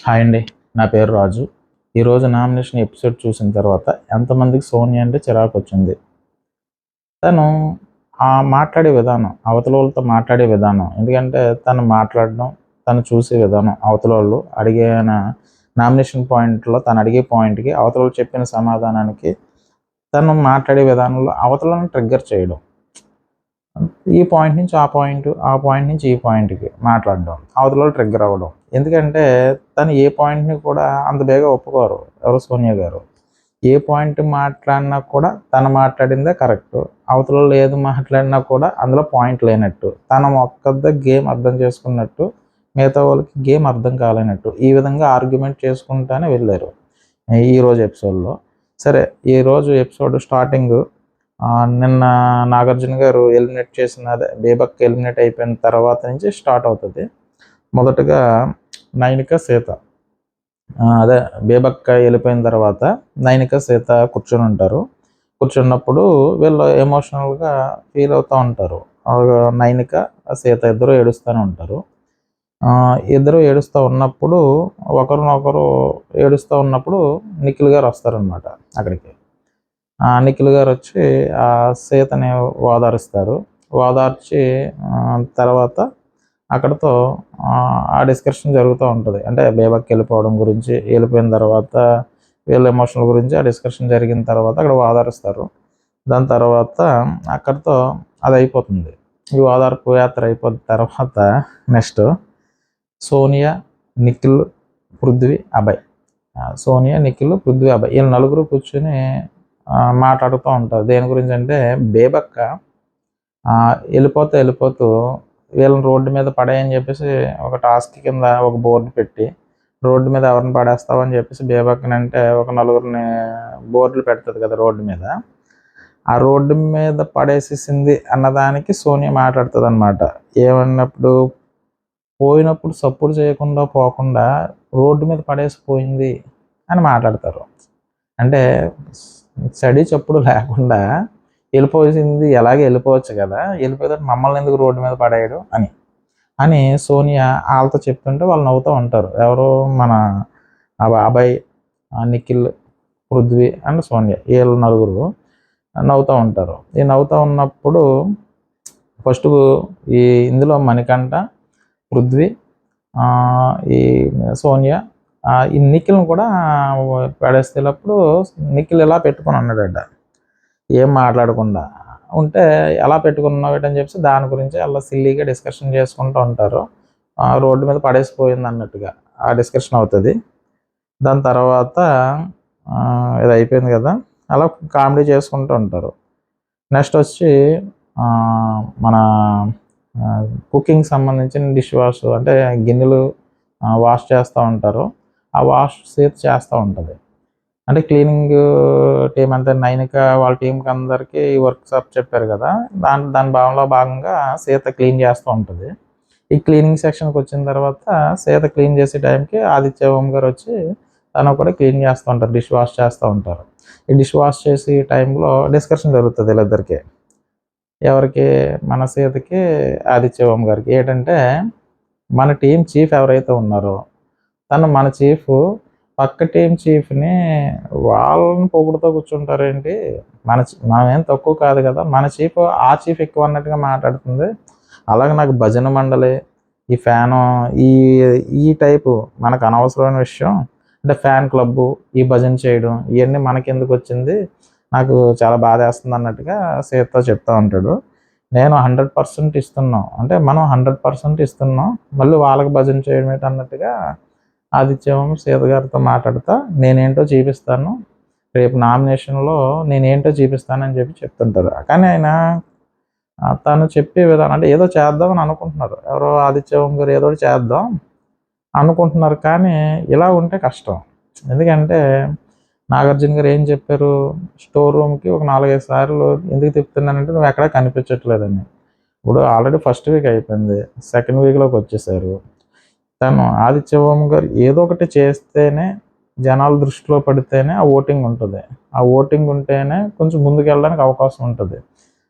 Hi అండి. నా పేరు రాజు. ఈరోజు నామినేషన్ ఎపిసోడ్ చూసిన తర్వాత ఎంతమందికి సోనియా అంటే చిరాకొచ్చింది. తను మాట్లాడే విధానం, అవతల వాళ్ళతో మాట్లాడే విధానం, ఎందుకంటే తను మాట్లాడడం, తను చూసే విధానం, అవతల వాళ్ళు అడిగిన నామినేషన్ పాయింట్లో తను అడిగే పాయింట్కి అవతల వాళ్ళు చెప్పిన సమాధానానికి తను మాట్లాడే విధానంలో అవతలను ట్రిగ్గర్ చేయడం. ఈ పాయింట్ నుంచి ఆ పాయింట్, ఆ పాయింట్ నుంచి ఈ పాయింట్కి మాట్లాడడం, అవతల ట్రిగ్గర్ అవ్వడం. ఎందుకంటే తను ఏ పాయింట్ని కూడా అంత బేగా ఒప్పుకోరు ఎవరు, సోనియా గారు. ఏ పాయింట్ మాట్లాడినా కూడా తను మాట్లాడిందే కరెక్ట్, అవతల ఏది మాట్లాడినా కూడా అందులో పాయింట్ లేనట్టు, తన ఒక్కదే గేమ్ అర్థం చేసుకున్నట్టు, మిగతా వాళ్ళకి గేమ్ అర్థం కాలేనట్టు, ఈ విధంగా ఆర్గ్యుమెంట్ చేసుకుంటానే వెళ్ళారు ఈరోజు ఎపిసోడ్లో. సరే, ఈరోజు ఎపిసోడ్ స్టార్టింగ్ నిన్న నాగార్జున గారు ఎలిమినేట్ చేసిన, అదే బేబక్ ఎలిమినేట్ అయిపోయిన తర్వాత నుంచి స్టార్ట్ అవుతుంది. మొదటగా నైనిక, సీత, అదే బేబక్క వెళ్ళిపోయిన తర్వాత నైనిక, సీత కూర్చొని ఉంటారు. కూర్చున్నప్పుడు వీళ్ళు ఎమోషనల్గా ఫీల్ అవుతూ ఉంటారు. నైనిక, సీత ఇద్దరు ఏడుస్తూనే ఉంటారు. ఇద్దరు ఏడుస్తూ ఉన్నప్పుడు, ఒకరినొకరు ఏడుస్తూ ఉన్నప్పుడు నిఖిల్ గారు వస్తారనమాట అక్కడికి. నిఖిల్ గారు వచ్చి ఆ సీతని ఓదారుస్తారు. ఓదార్చి తర్వాత అక్కడితో ఆ డిస్కషన్ జరుగుతూ ఉంటుంది. అంటే బేబక్కి వెళ్ళిపోవడం గురించి, వెళ్ళిపోయిన తర్వాత వీళ్ళ ఎమోషనల్ గురించి ఆ డిస్కషన్ జరిగిన తర్వాత అక్కడ ఓదారుస్తారు. దాని తర్వాత అక్కడితో అది అయిపోతుంది. ఈ ఓదార్పు యాత్ర అయిపోయిన తర్వాత నెక్స్ట్ సోనియా, నిఖిల్, పృథ్వీ, అభయ్. సోనియా, నిఖిల్, పృథ్వీ, అభయ్ వీళ్ళు నలుగురు కూర్చొని మాట్లాడుతూ ఉంటారు. దేని గురించి అంటే బేబక్క వెళ్ళిపోతూ వీళ్ళని రోడ్డు మీద పడేయని చెప్పేసి ఒక టాస్క్ కింద ఒక బోర్డు పెట్టి, రోడ్డు మీద ఎవరిని పడేస్తావని చెప్పేసి బేబక్కని అంటే ఒక నలుగురిని బోర్డులు పెడుతుంది కదా రోడ్డు మీద. ఆ రోడ్డు మీద పడేసేసింది అన్నదానికి సోనియా మాట్లాడుతుంది అనమాట. ఏమన్నప్పుడు, పోయినప్పుడు సపోర్ట్ చేయకుండా పోకుండా రోడ్డు మీద పడేసిపోయింది అని మాట్లాడతారు. అంటే స్టడీ చప్పుడు లేకుండా వెళ్ళిపోయింది, ఎలాగే వెళ్ళిపోవచ్చు కదా, వెళ్ళిపోతే మమ్మల్ని ఎందుకు రోడ్డు మీద పడేయడం అని సోనియా వాళ్ళతో చెప్తుంటే వాళ్ళు నవ్వుతూ ఉంటారు. ఎవరు, మన అభయ్, నిఖిల్, పృథ్వీ అండ్ సోనియా వీళ్ళు నలుగురు నవ్వుతూ ఉంటారు. ఈ నవ్వుతూ ఉన్నప్పుడు ఫస్ట్ ఇందులో మణికంఠ, పృథ్వీ, ఈ సోనియా, ఈ నిఖిల్ని కూడా పడేసేటప్పుడు నిఖిల్ ఇలా పెట్టుకొని అన్నాడట, ఏం మాట్లాడకుండా ఉంటే ఎలా పెట్టుకున్నావేటని చెప్పి దాని గురించి అలా సిల్లీగా డిస్కషన్ చేసుకుంటూ ఉంటారు. రోడ్డు మీద పడేసిపోయింది అన్నట్టుగా ఆ డిస్కషన్ అవుతుంది. దాని తర్వాత ఇది అయిపోయింది కదా, అలా కామెడీ చేసుకుంటూ ఉంటారు. నెక్స్ట్ వచ్చి మన కుకింగ్ సంబంధించిన డిష్ వాష్, అంటే గిన్నెలు వాష్ చేస్తూ ఉంటారు. ఆ వాష్ సీత చేస్తూ ఉంటుంది. అంటే క్లీనింగ్ టీం అంతా, నైనిక వాళ్ళ టీంకి అందరికీ వర్క్షాప్ చెప్పారు కదా, దాని భాగంగా సీత క్లీన్ చేస్తూ ఉంటుంది. ఈ క్లీనింగ్ సెక్షన్కి వచ్చిన తర్వాత సీత క్లీన్ చేసే టైంకి ఆదిత్య ఓం గారు వచ్చి తను కూడా క్లీన్ చేస్తూ ఉంటారు, డిష్ వాష్ చేస్తూ ఉంటారు. ఈ డిష్ వాష్ చేసే టైంలో డిస్కషన్ జరుగుతుంది వీళ్ళిద్దరికి. ఎవరికి, మన సీతకి, ఆదిత్య ఓం గారికి. ఏంటంటే, మన టీం చీఫ్ ఎవరైతే ఉన్నారో తను మన చీఫ్ పక్క టీం చీఫ్ని వాళ్ళని పొగుడుతూ కూర్చుంటారేంటి, మనమేం తక్కువ కాదు కదా, మన చీఫ్ ఆ చీఫ్ ఎక్కువ అన్నట్టుగా మాట్లాడుతుంది. అలాగే నాకు భజన మండలి, ఈ ఫ్యాను, ఈ ఈ టైపు మనకు అనవసరమైన విషయం, అంటే ఫ్యాన్ క్లబ్బు, ఈ భజన చేయడం ఇవన్నీ మనకెందుకు వచ్చింది, నాకు చాలా బాధ వేస్తుంది అన్నట్టుగా సీతతో చెప్తూ ఉంటాడు. నేను 100% ఇస్తున్నాం, అంటే మనం 100% ఇస్తున్నాం, మళ్ళీ వాళ్ళకి భజన చేయడం ఏంటి అన్నట్టుగా ఆదిత్యం సీత గారితో మాట్లాడుతా నేనేంటో చూపిస్తాను, రేపు నామినేషన్లో నేనేంటో చూపిస్తానని చెప్పి చెప్తుంటారు. కానీ ఆయన తను చెప్పే విధానం, అంటే ఏదో చేద్దామని అనుకుంటున్నారు, ఎవరో ఆదిత్యం గారు ఏదో చేద్దాం అనుకుంటున్నారు, కానీ ఇలా ఉంటే కష్టం. ఎందుకంటే నాగార్జున గారు ఏం చెప్పారు, స్టోర్ రూమ్కి ఒక 4-5 సార్లు ఎందుకు తిప్పుతున్నానంటే నువ్వు ఎక్కడా కనిపించట్లేదని. ఇప్పుడు ఆల్రెడీ ఫస్ట్ వీక్ అయిపోయింది, సెకండ్ వీక్లోకి వచ్చేసారు. తను ఆదిత్య ఓం గారు ఏదో ఒకటి చేస్తేనే, జనాల దృష్టిలో పడితేనే ఆ ఓటింగ్ ఉంటుంది. ఆ ఓటింగ్ ఉంటేనే కొంచెం ముందుకు వెళ్ళడానికి అవకాశం ఉంటుంది.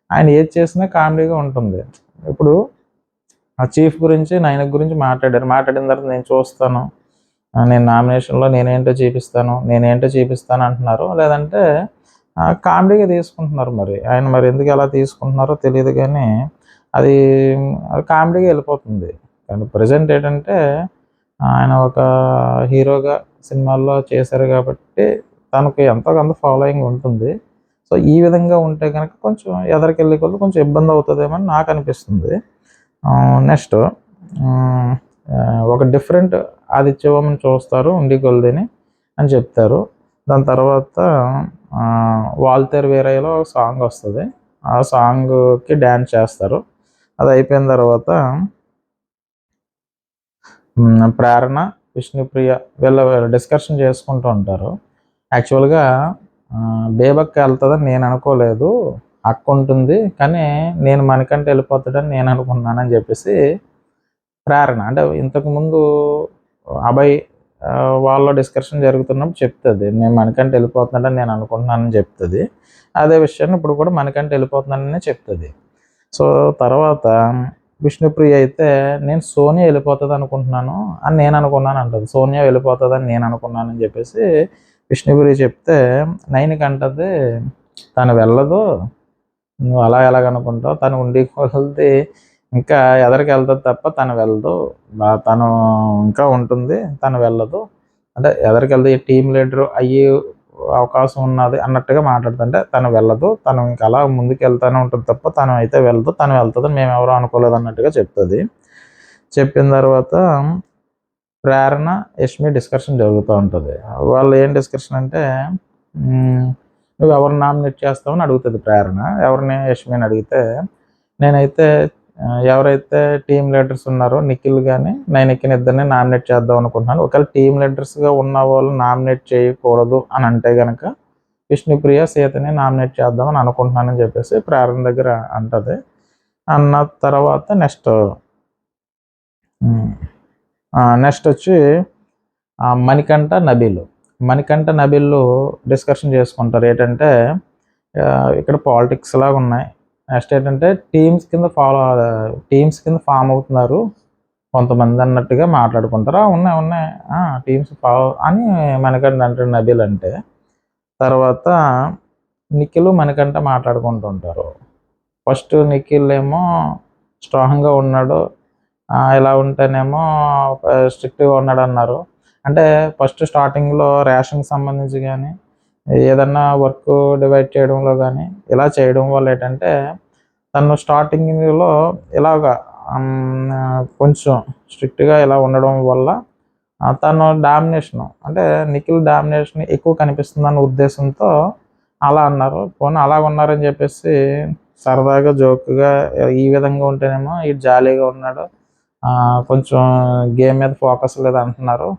ఆయన ఏది చేసినా కామెడీగా ఉంటుంది. ఇప్పుడు ఆ చీఫ్ గురించి, నైనిక గురించి మాట్లాడిన తర్వాత నేను చూస్తాను, నేను నామినేషన్లో నేనేంటో చూపిస్తాను అంటున్నారు. లేదంటే కామెడీగా తీసుకుంటున్నారు. మరి ఆయన మరి ఎందుకు ఎలా తీసుకుంటున్నారో తెలియదు కానీ అది కామెడీగా వెళ్ళిపోతుంది. కానీ ప్రజెంట్ ఏంటంటే ఆయన ఒక హీరోగా సినిమాల్లో చేశారు కాబట్టి తనకి ఎంతో కొంత ఫాలోయింగ్ ఉంటుంది. సో ఈ విధంగా ఉంటే కనుక కొంచెం ఎదరికెళ్ళే కొద్దీ కొంచెం ఇబ్బంది అవుతుందేమో అని నాకు అనిపిస్తుంది. నెక్స్ట్ ఒక డిఫరెంట్ ఆదిత్యవర్మని చూస్తారు ఉండి కొలదిని అని చెప్తారు. దాని తర్వాత వాల్తేరు వీరయ్యలో ఒక సాంగ్ వస్తుంది. ఆ సాంగ్కి డ్యాన్స్ చేస్తారు. అది అయిపోయిన తర్వాత ప్రేరణ, విష్ణుప్రియ వీళ్ళ డిస్కషన్ చేసుకుంటూ ఉంటారు. యాక్చువల్గా బేబక్క వెళ్తుందని నేను అనుకోలేదు, అక్క ఉంటుంది, కానీ నేను మణికంఠ వెళ్ళిపోతాడని నేను అనుకున్నానని చెప్పేసి ప్రేరణ అంటే ఇంతకుముందు అభయ్ వాళ్ళ డిస్కషన్ జరుగుతున్నప్పుడు చెప్తుంది, నేను మణికంఠ వెళ్ళిపోతున్నాడని నేను అనుకుంటున్నానని చెప్తుంది. అదే విషయాన్ని ఇప్పుడు కూడా మణికంఠ వెళ్ళిపోతున్నానని చెప్తుంది. సో తర్వాత విష్ణుప్రియ అయితే నేను సోనియా వెళ్ళిపోతుంది అనుకుంటున్నాను అని నేను అనుకున్నాను అంటుంది. సోనియా వెళ్ళిపోతుందని నేను అనుకున్నానని చెప్పేసి విష్ణుప్రియ చెప్తే నైన్కి అంటది, తను వెళ్ళదు, నువ్వు అలా ఎలాగనుకుంటావు, తను ఉండి కొలది ఇంకా ఎదరికి వెళ్తుంది తప్ప తను వెళ్ళదు, తను ఇంకా ఉంటుంది, తను వెళ్ళదు అంటే ఎదరికి వెళ్తే టీం లీడర్ అయ్యే అవకాశం ఉన్నది అన్నట్టుగా మాట్లాడుతుంటే తను వెళ్ళదు, తను ఇంకా అలా ముందుకు వెళ్తూనే ఉంటుంది తప్ప తను అయితే వెళ్ళదు, తను వెళ్తుందని మేము ఎవరో అనుకోలేదు అన్నట్టుగా చెప్తుంది. చెప్పిన తర్వాత ప్రేరణ యష్మి డిస్కషన్ జరుగుతూ ఉంటుంది. వాళ్ళు ఏం డిస్కషన్ అంటే నువ్వు ఎవరిని నామినేట్ చేస్తావని అడుగుతుంది ప్రేరణ. ఎవరిని? యష్మిని అడిగితే నేనైతే ఎవరైతే టీం లీడర్స్ ఉన్నారో నిఖిల్ కానీ నైనికిని ఇద్దరిని నామినేట్ చేద్దాం అనుకుంటున్నాను. ఒకవేళ టీం లీడర్స్గా ఉన్న వాళ్ళు నామినేట్ చేయకూడదు అని అంటే కనుక విష్ణుప్రియ సీతని నామినేట్ చేద్దామని అనుకుంటున్నానని చెప్పేసి ప్రేరణ దగ్గర అంటది. అన్న తర్వాత నెక్స్ట్ వచ్చి మణికంఠ నబీల్ డిస్కషన్ చేసుకుంటారు. ఏంటంటే ఇక్కడ పాలిటిక్స్ లాగా ఉన్నాయి. నెక్స్ట్ ఏంటంటే టీమ్స్ కింద ఫామ్ అవుతున్నారు కొంతమంది అన్నట్టుగా మాట్లాడుకుంటారు. ఉన్నాయి టీమ్స్ ఫాలో అని మణికంఠ అంటే నబీల్ అంటే. తర్వాత నిఖిల్ మణికంఠ మాట్లాడుకుంటూ ఉంటారు. ఫస్ట్ నిఖిల్ ఏమో స్ట్రాంగ్గా ఉన్నాడు, ఇలా ఉంటేనేమో స్ట్రిక్ట్గా ఉన్నాడు అన్నారు. అంటే ఫస్ట్ స్టార్టింగ్లో రేషన్కి సంబంధించి కానీ ఏదన్నా వర్క్ డివైడ్ చేయడంలో కానీ ఇలా చేయడం వల్ల ఏంటంటే తను స్టార్టింగ్లో ఇలాగా కొంచెం స్ట్రిక్ట్గా ఇలా ఉండడం వల్ల తను డామినేషన్ అంటే నిఖిల్ డామినేషన్ ఎక్కువ కనిపిస్తుందన్న ఉద్దేశంతో అలా అన్నారు. పోనీ అలా ఉన్నారని చెప్పేసి సరదాగా జోక్గా ఈ విధంగా ఉంటేనేమో ఇటు జాలీగా ఉన్నాడు, కొంచెం గేమ్ మీద ఫోకస్ లేదు అంటున్నారు,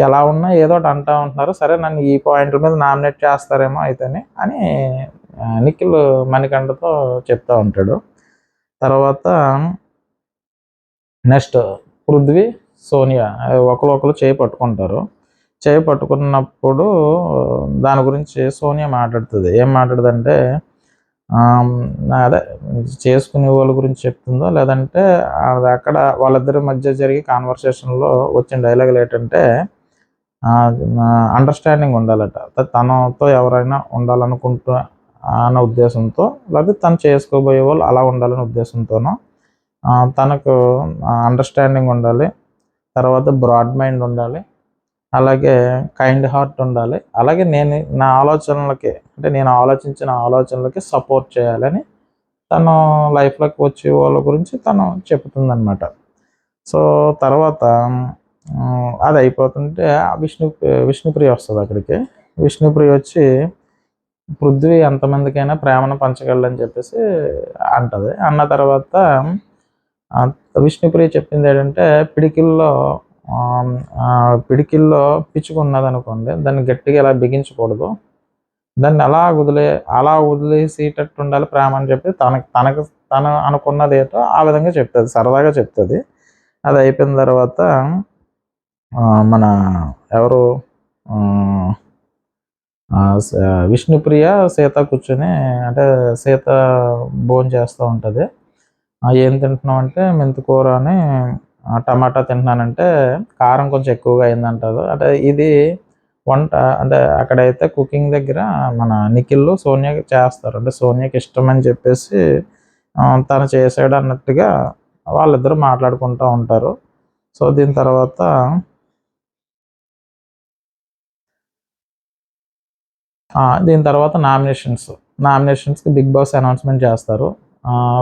ఎలా ఉన్నా ఏదో ఒకటి అంటూ ఉంటున్నారు, సరే నన్ను ఈ పాయింట్ల మీద నామినేట్ చేస్తారేమో అయితేనే అని నిఖిల్ మణికంఠతో చెప్తూ ఉంటాడు. తర్వాత నెక్స్ట్ పృథ్వీ, సోనియా ఒకరు చేయి పట్టుకుంటారు. చేయి పట్టుకున్నప్పుడు దాని గురించి సోనియా మాట్లాడుతుంది. ఏం మాట్లాడుతుందంటే అదే చేసుకునే వాళ్ళ గురించి చెప్తుందో లేదంటే అది అక్కడ వాళ్ళిద్దరి మధ్య జరిగే కాన్వర్సేషన్లో వచ్చిన డైలాగులు ఏంటంటే అండర్స్టాండింగ్ ఉండాలట, తనతో ఎవరైనా ఉండాలనుకుంటా అన్న ఉద్దేశంతో, లేకపోతే తను చేసుకోబోయే వాళ్ళు అలా ఉండాలనే ఉద్దేశంతోనో తనకు అండర్స్టాండింగ్ ఉండాలి, తర్వాత బ్రాడ్ మైండ్ ఉండాలి, అలాగే కైండ్ హార్ట్ ఉండాలి, అలాగే నేను ఆలోచించిన ఆలోచనలకి సపోర్ట్ చేయాలని తను లైఫ్లోకి వచ్చే వాళ్ళ గురించి తను చెప్తుందన్నమాట. సో తర్వాత అది అయిపోతుంటే విష్ణుప్రియ వస్తుంది అక్కడికి. విష్ణుప్రియ వచ్చి పృథ్వీ ఎంతమందికైనా ప్రేమను పంచగలని చెప్పేసి అంటది. అన్న తర్వాత విష్ణుప్రియ చెప్పింది ఏంటంటే పిడికిల్లో పిచ్చుకున్నది అనుకోండి, దాన్ని గట్టిగా ఇలా బిగించకూడదు, దాన్ని అలా వదిలేసేటట్టు ఉండాలి ప్రేమ అని చెప్పి తను అనుకున్నది ఏదో ఆ విధంగా చెప్తుంది, సరదాగా చెప్తుంది. అది అయిపోయిన తర్వాత మన ఎవరు విష్ణుప్రియ సీత కూర్చొని అంటే సీత భోజనం చేస్తూ ఉంటుంది. ఏం తింటున్నావు అంటే మెంతికూర అని టమాటా తింటున్నానంటే కారం కొంచెం ఎక్కువగా అయిందంటారు. అంటే ఇది వంట అంటే అక్కడైతే కుకింగ్ దగ్గర మన నిఖిల్ సోనియా చేస్తారు. అంటే సోనియాకి ఇష్టం అని చెప్పేసి తను చేసాడు అన్నట్టుగా వాళ్ళిద్దరూ మాట్లాడుకుంటూ ఉంటారు. సో దీని తర్వాత నామినేషన్స్కి బిగ్ బాస్ అనౌన్స్మెంట్ చేస్తారు.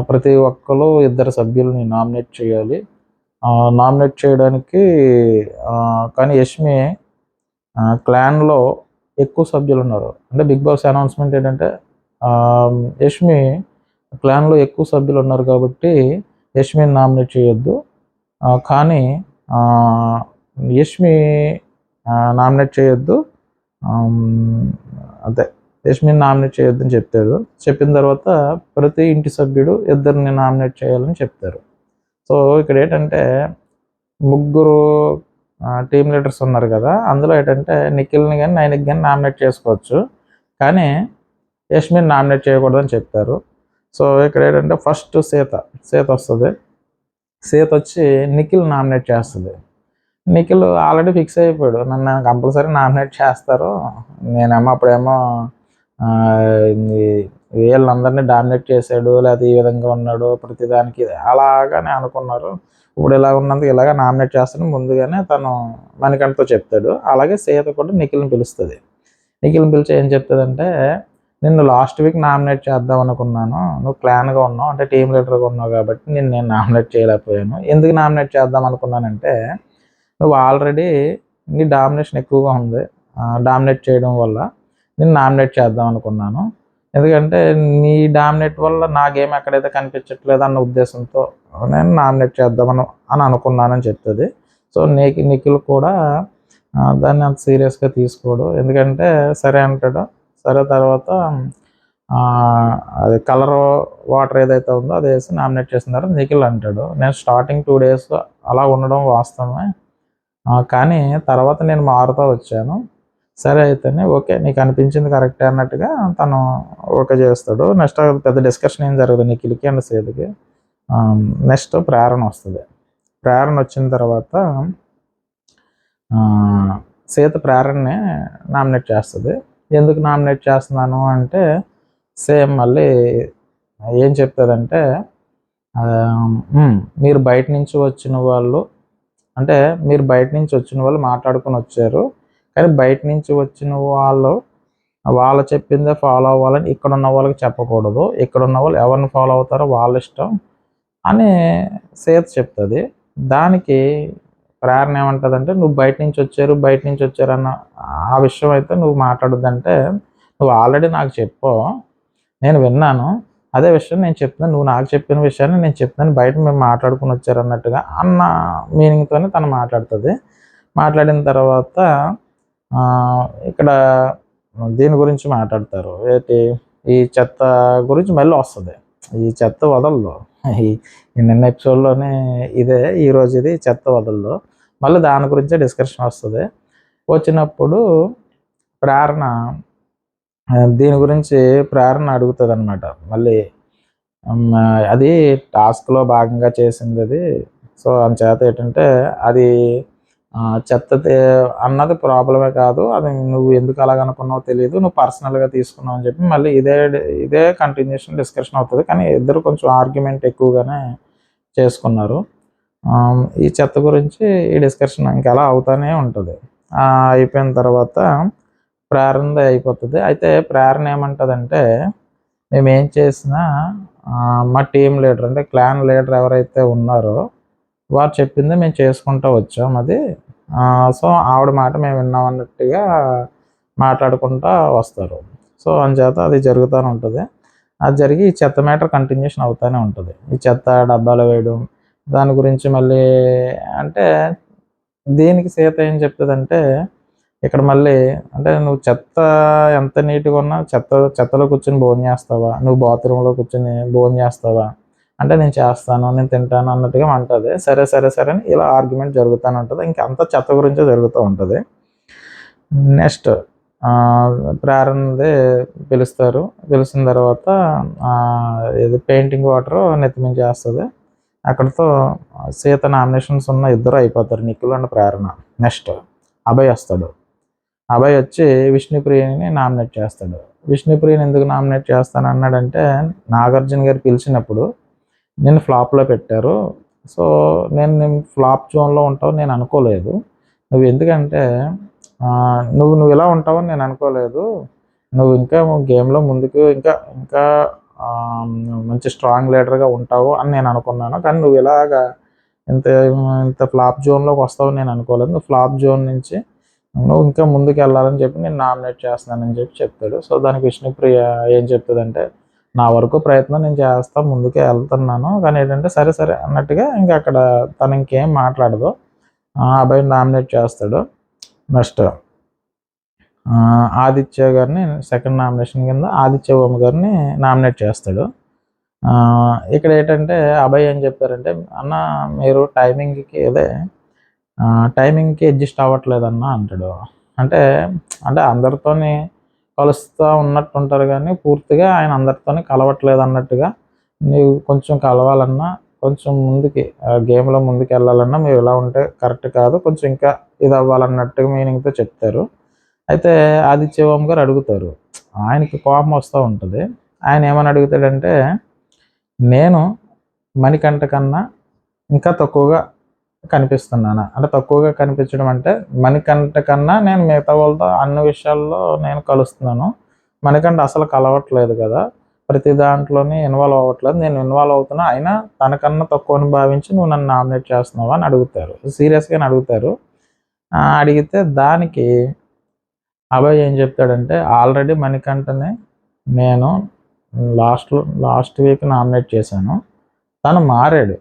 ప్రతి ఒక్కరు ఇద్దరు సభ్యుల్ని నామినేట్ చేయాలి. నామినేట్ చేయడానికి కానీ యష్మి క్లాన్లో ఎక్కువ సభ్యులు ఉన్నారు. అంటే బిగ్ బాస్ అనౌన్స్మెంట్ ఏంటంటే యష్మి క్లాన్లో ఎక్కువ సభ్యులు ఉన్నారు కాబట్టి యష్మిని నామినేట్ చేయొద్దు. కానీ యష్మి నామినేట్ చేయొద్దు, అదే యష్మిని నామినేట్ చేయొద్దని చెప్తాడు. చెప్పిన తర్వాత ప్రతి ఇంటి సభ్యుడు ఇద్దరిని నామినేట్ చేయాలని చెప్తారు. సో ఇక్కడ ఏంటంటే ముగ్గురు టీమ్ లీడర్స్ ఉన్నారు కదా, అందులో ఏంటంటే నిఖిల్ని కానీ నైనికి కానీ నామినేట్ చేసుకోవచ్చు, కానీ యష్మిని నామినేట్ చేయకూడదని చెప్తారు. సో ఇక్కడ ఏంటంటే ఫస్ట్ సీత వస్తుంది. సీత వచ్చి నిఖిల్ నామినేట్ చేస్తుంది. నిఖిల్ ఆల్రెడీ ఫిక్స్ అయిపోయాడు, నన్ను కంపల్సరీ నామినేట్ చేస్తారు, నేనేమో అప్పుడేమో వీళ్ళందరినీ డామినేట్ చేశాడు, లేకపోతే ఈ విధంగా ఉన్నాడు ప్రతిదానికి అలాగానే అనుకున్నారు. ఇప్పుడు ఇలా ఉన్నందుకు ఇలాగ నామినేట్ చేస్తాను ముందుగానే తను మణికంఠతో చెప్తాడు. అలాగే సీత కూడా నిఖిల్ని పిలుస్తుంది. నిఖిల్ని పిలిచి ఏం చెప్తుందంటే, నిన్ను లాస్ట్ వీక్ నామినేట్ చేద్దాం అనుకున్నాను, నువ్వు క్లాన్గా ఉన్నావు అంటే టీమ్ లీడర్గా ఉన్నావు కాబట్టి నేను నామినేట్ చేయలేకపోయాను. ఎందుకు నామినేట్ చేద్దాం అనుకున్నానంటే, నువ్వు ఆల్రెడీ నీ డామినేషన్ ఎక్కువగా ఉంది, డామినేట్ చేయడం వల్ల నేను నామినేట్ చేద్దాం అనుకున్నాను. ఎందుకంటే నీ డామినేట్ వల్ల నా గేమ్ ఎక్కడైతే కనిపించట్లేదు అన్న ఉద్దేశంతో నేను నామినేట్ చేద్దామని అనుకున్నానని చెప్తుంది. సో నిఖిల్ కూడా దాన్ని అంత సీరియస్గా తీసుకోడు. ఎందుకంటే సరే అంటాడు. సరే తర్వాత అది కలర్ వాటర్ ఏదైతే ఉందో అది వేసి నామినేట్ చేసిన తర్వాత నిఖిల్ అంటాడు, నేను స్టార్టింగ్ 2 days అలా ఉండడం వాస్తవమే, కానీ తర్వాత నేను మారుతూ వచ్చాను. సరే అయితేనే ఓకే, నీకు అనిపించింది కరెక్టే అన్నట్టుగా తను ఓకే చేస్తాడు. నెక్స్ట్ పెద్ద డిస్కషన్ ఏం జరగదు నిఖిల్కి అండ్ సీతకి. నెక్స్ట్ ప్రేరణ వస్తుంది. ప్రేరణ వచ్చిన తర్వాత సీత ప్రేరణని నామినేట్ చేస్తుంది. ఎందుకు నామినేట్ చేస్తున్నాను అంటే సేమ్ మళ్ళీ ఏం చెప్తుందంటే, మీరు బయట నుంచి వచ్చిన వాళ్ళు అంటే మీరు బయట నుంచి వచ్చిన వాళ్ళు మాట్లాడుకొని వచ్చారు, కానీ బయట నుంచి వచ్చిన వాళ్ళు చెప్పిందే ఫాలో అవ్వాలని ఇక్కడ ఉన్న వాళ్ళకి చెప్పకూడదు, ఇక్కడ ఉన్న వాళ్ళు ఎవరిని ఫాలో అవుతారో వాళ్ళ ఇష్టం అని సీత చెప్తుంది. దానికి ప్రేరణ ఏమంటుందంటే, నువ్వు బయట నుంచి వచ్చారు అన్న ఆ విషయం అయితే నువ్వు మాట్లాడొద్దంటే, నువ్వు ఆల్రెడీ నాకు చెప్పావు, నేను విన్నాను, అదే విషయం నేను చెప్తున్నాను, నువ్వు నాకు చెప్పిన విషయాన్ని నేను చెప్తున్నాను, బయట మేము మాట్లాడుకుని వచ్చారు అన్నట్టుగా అన్న మీనింగ్తోనే తను మాట్లాడుతుంది. మాట్లాడిన తర్వాత ఇక్కడ దీని గురించి మాట్లాడతారు, ఏంటి ఈ చెత్త గురించి మళ్ళీ వస్తుంది. ఈ చెత్త వదలదు, ఈ నిన్న ఎపిసోడ్లోనే ఇదే, ఈరోజు ఇది చెత్త వదలదు, మళ్ళీ దాని గురించే డిస్కషన్ వస్తుంది. వచ్చినప్పుడు ప్రేరణ దీని గురించి ప్రేరణ అడుగుతుంది అనమాట. మళ్ళీ అది టాస్క్లో భాగంగా చేసింది అది. సో అందుచేత ఏంటంటే అది చెత్త అన్నది ప్రాబ్లమే కాదు, అది నువ్వు ఎందుకు అలాగనుకున్నావో తెలియదు, నువ్వు పర్సనల్గా తీసుకున్నావు అని చెప్పి మళ్ళీ ఇదే కంటిన్యూషన్ డిస్కషన్ అవుతుంది. కానీ ఇద్దరు కొంచెం ఆర్గ్యుమెంట్ ఎక్కువగానే చేసుకున్నారు. ఈ చెత్త గురించి ఈ డిస్కషన్ ఇంకెలా అవుతూనే ఉంటుంది. అయిపోయిన తర్వాత ప్రేరణది అయిపోతుంది. అయితే ప్రేరణ ఏమంటుందంటే, మేమేం చేసినా మా టీం లీడర్ అంటే క్లాన్ లీడర్ ఎవరైతే ఉన్నారో వారు చెప్పింది మేము చేసుకుంటూ వచ్చాం, అది సో ఆవిడ మాట మేము విన్నాం అన్నట్టుగా మాట్లాడుకుంటూ వస్తారు. సో అందుచేత అది జరుగుతూనే ఉంటుంది. అది జరిగి ఈ చెత్త మ్యాటర్ కంటిన్యూషన్ అవుతూనే ఉంటుంది. ఈ చెత్త డబ్బాలు వేయడం దాని గురించి మళ్ళీ అంటే దీనికి సీత ఏం చెప్తుందంటే, ఇక్కడ మళ్ళీ అంటే నువ్వు చెత్త ఎంత నీట్గా ఉన్నా చెత్తలో కూర్చొని భోజనం చేస్తావా, నువ్వు బాత్రూంలో కూర్చొని భోజనం చేస్తావా అంటే నేను చేస్తాను, నేను తింటాను అన్నట్టుగా అంటుంది. సరే సరే సరే అని ఇలా ఆర్గ్యుమెంట్ జరుగుతూనే ఉంటుంది. ఇంకా అంతా చెత్త గురించే జరుగుతూ ఉంటుంది. నెక్స్ట్ ప్రేరణది పిలుస్తారు. పిలిచిన తర్వాత ఇది పెయింటింగ్ వాటర్ నెత్తిమించి చేస్తుంది. అక్కడితో సీత నామినేషన్స్ ఉన్న ఇద్దరు అయిపోతారు, Nikhil and Prerana. Next Abhay వస్తాడు. అభయ్ వచ్చి విష్ణుప్రియని నామినేట్ చేస్తాడు. విష్ణుప్రియని ఎందుకు నామినేట్ చేస్తాను అన్నాడంటే, నాగార్జున గారు పిలిచినప్పుడు నేను ఫ్లాప్లో పెట్టారు, సో నేను ఫ్లాప్ జోన్లో ఉంటావు నేను అనుకోలేదు. నువ్వు ఎందుకంటే నువ్వు ఇలా ఉంటావని నేను అనుకోలేదు. నువ్వు ఇంకా గేమ్లో ముందుకు ఇంకా ఇంకా మంచి స్ట్రాంగ్ లీడర్గా ఉంటావు అని నేను అనుకున్నాను. కానీ నువ్వు ఇలాగా ఇంత ఇంత ఫ్లాప్ జోన్లోకి వస్తావు నేను అనుకోలేదు. నువ్వు ఫ్లాప్ జోన్ నుంచి నువ్వు ఇంకా ముందుకు వెళ్ళాలని చెప్పి నేను నామినేట్ చేస్తున్నానని చెప్పి చెప్తాడు. సో దానికి విష్ణుప్రియ ఏం చెప్తుందంటే, నా వరకు ప్రయత్నం నేను చేస్తా, ముందుకే వెళ్తున్నాను, కానీ ఏంటంటే సరే సరే అన్నట్టుగా ఇంకా అక్కడ తను ఇంకేం మాట్లాడదు. అబ్బాయిని నామినేట్ చేస్తాడు. నెక్స్ట్ ఆదిత్య గారిని సెకండ్ నామినేషన్ కింద ఆదిత్య ఓం గారిని నామినేట్ చేస్తాడు. ఇక్కడ ఏంటంటే అభయ్ ఏం చెప్పారంటే, అన్న మీరు టైమింగ్కి అడ్జస్ట్ అవ్వట్లేదన్న అంటాడు. అంటే అందరితోని కలుస్తూ ఉన్నట్టు ఉంటారు, కానీ పూర్తిగా ఆయన అందరితోని కలవట్లేదు అన్నట్టుగా, నీవు కొంచెం కలవాలన్నా, కొంచెం ముందుకి గేమ్లో ముందుకు వెళ్ళాలన్నా మీరు ఇలా ఉంటే కరెక్ట్ కాదు, కొంచెం ఇంకా ఇది అవ్వాలన్నట్టుగా మీనింగ్తో చెప్తారు. అయితే ఆదిత్య ఓం గారు అడుగుతారు, ఆయనకి కోపం వస్తూ ఉంటుంది. ఆయన ఏమని అడుగుతాడంటే, నేను మణికంఠ కన్నా ఇంకా తక్కువగా కనిపిస్తున్నానా అంటే, తక్కువగా కనిపించడం అంటే మణికంఠ కన్నా నేను మిగతా వాళ్ళతో అన్ని విషయాల్లో నేను కలుస్తున్నాను, మణికంఠ అసలు కలవట్లేదు కదా, ప్రతి దాంట్లోనే ఇన్వాల్వ్ అవ్వట్లేదు, నేను ఇన్వాల్వ్ అవుతున్నా, అయినా తనకన్నా తక్కువని భావించి నువ్వు నన్ను నామినేట్ చేస్తున్నావా అని అడుగుతారు, సీరియస్గానే అడుగుతారు. అడిగితే దానికి అభయ్ ఏం చెప్తాడంటే, ఆల్రెడీ మణికంఠని నేను లాస్ట్ వీక్ నామినేట్ చేశాను, తను మారాడు,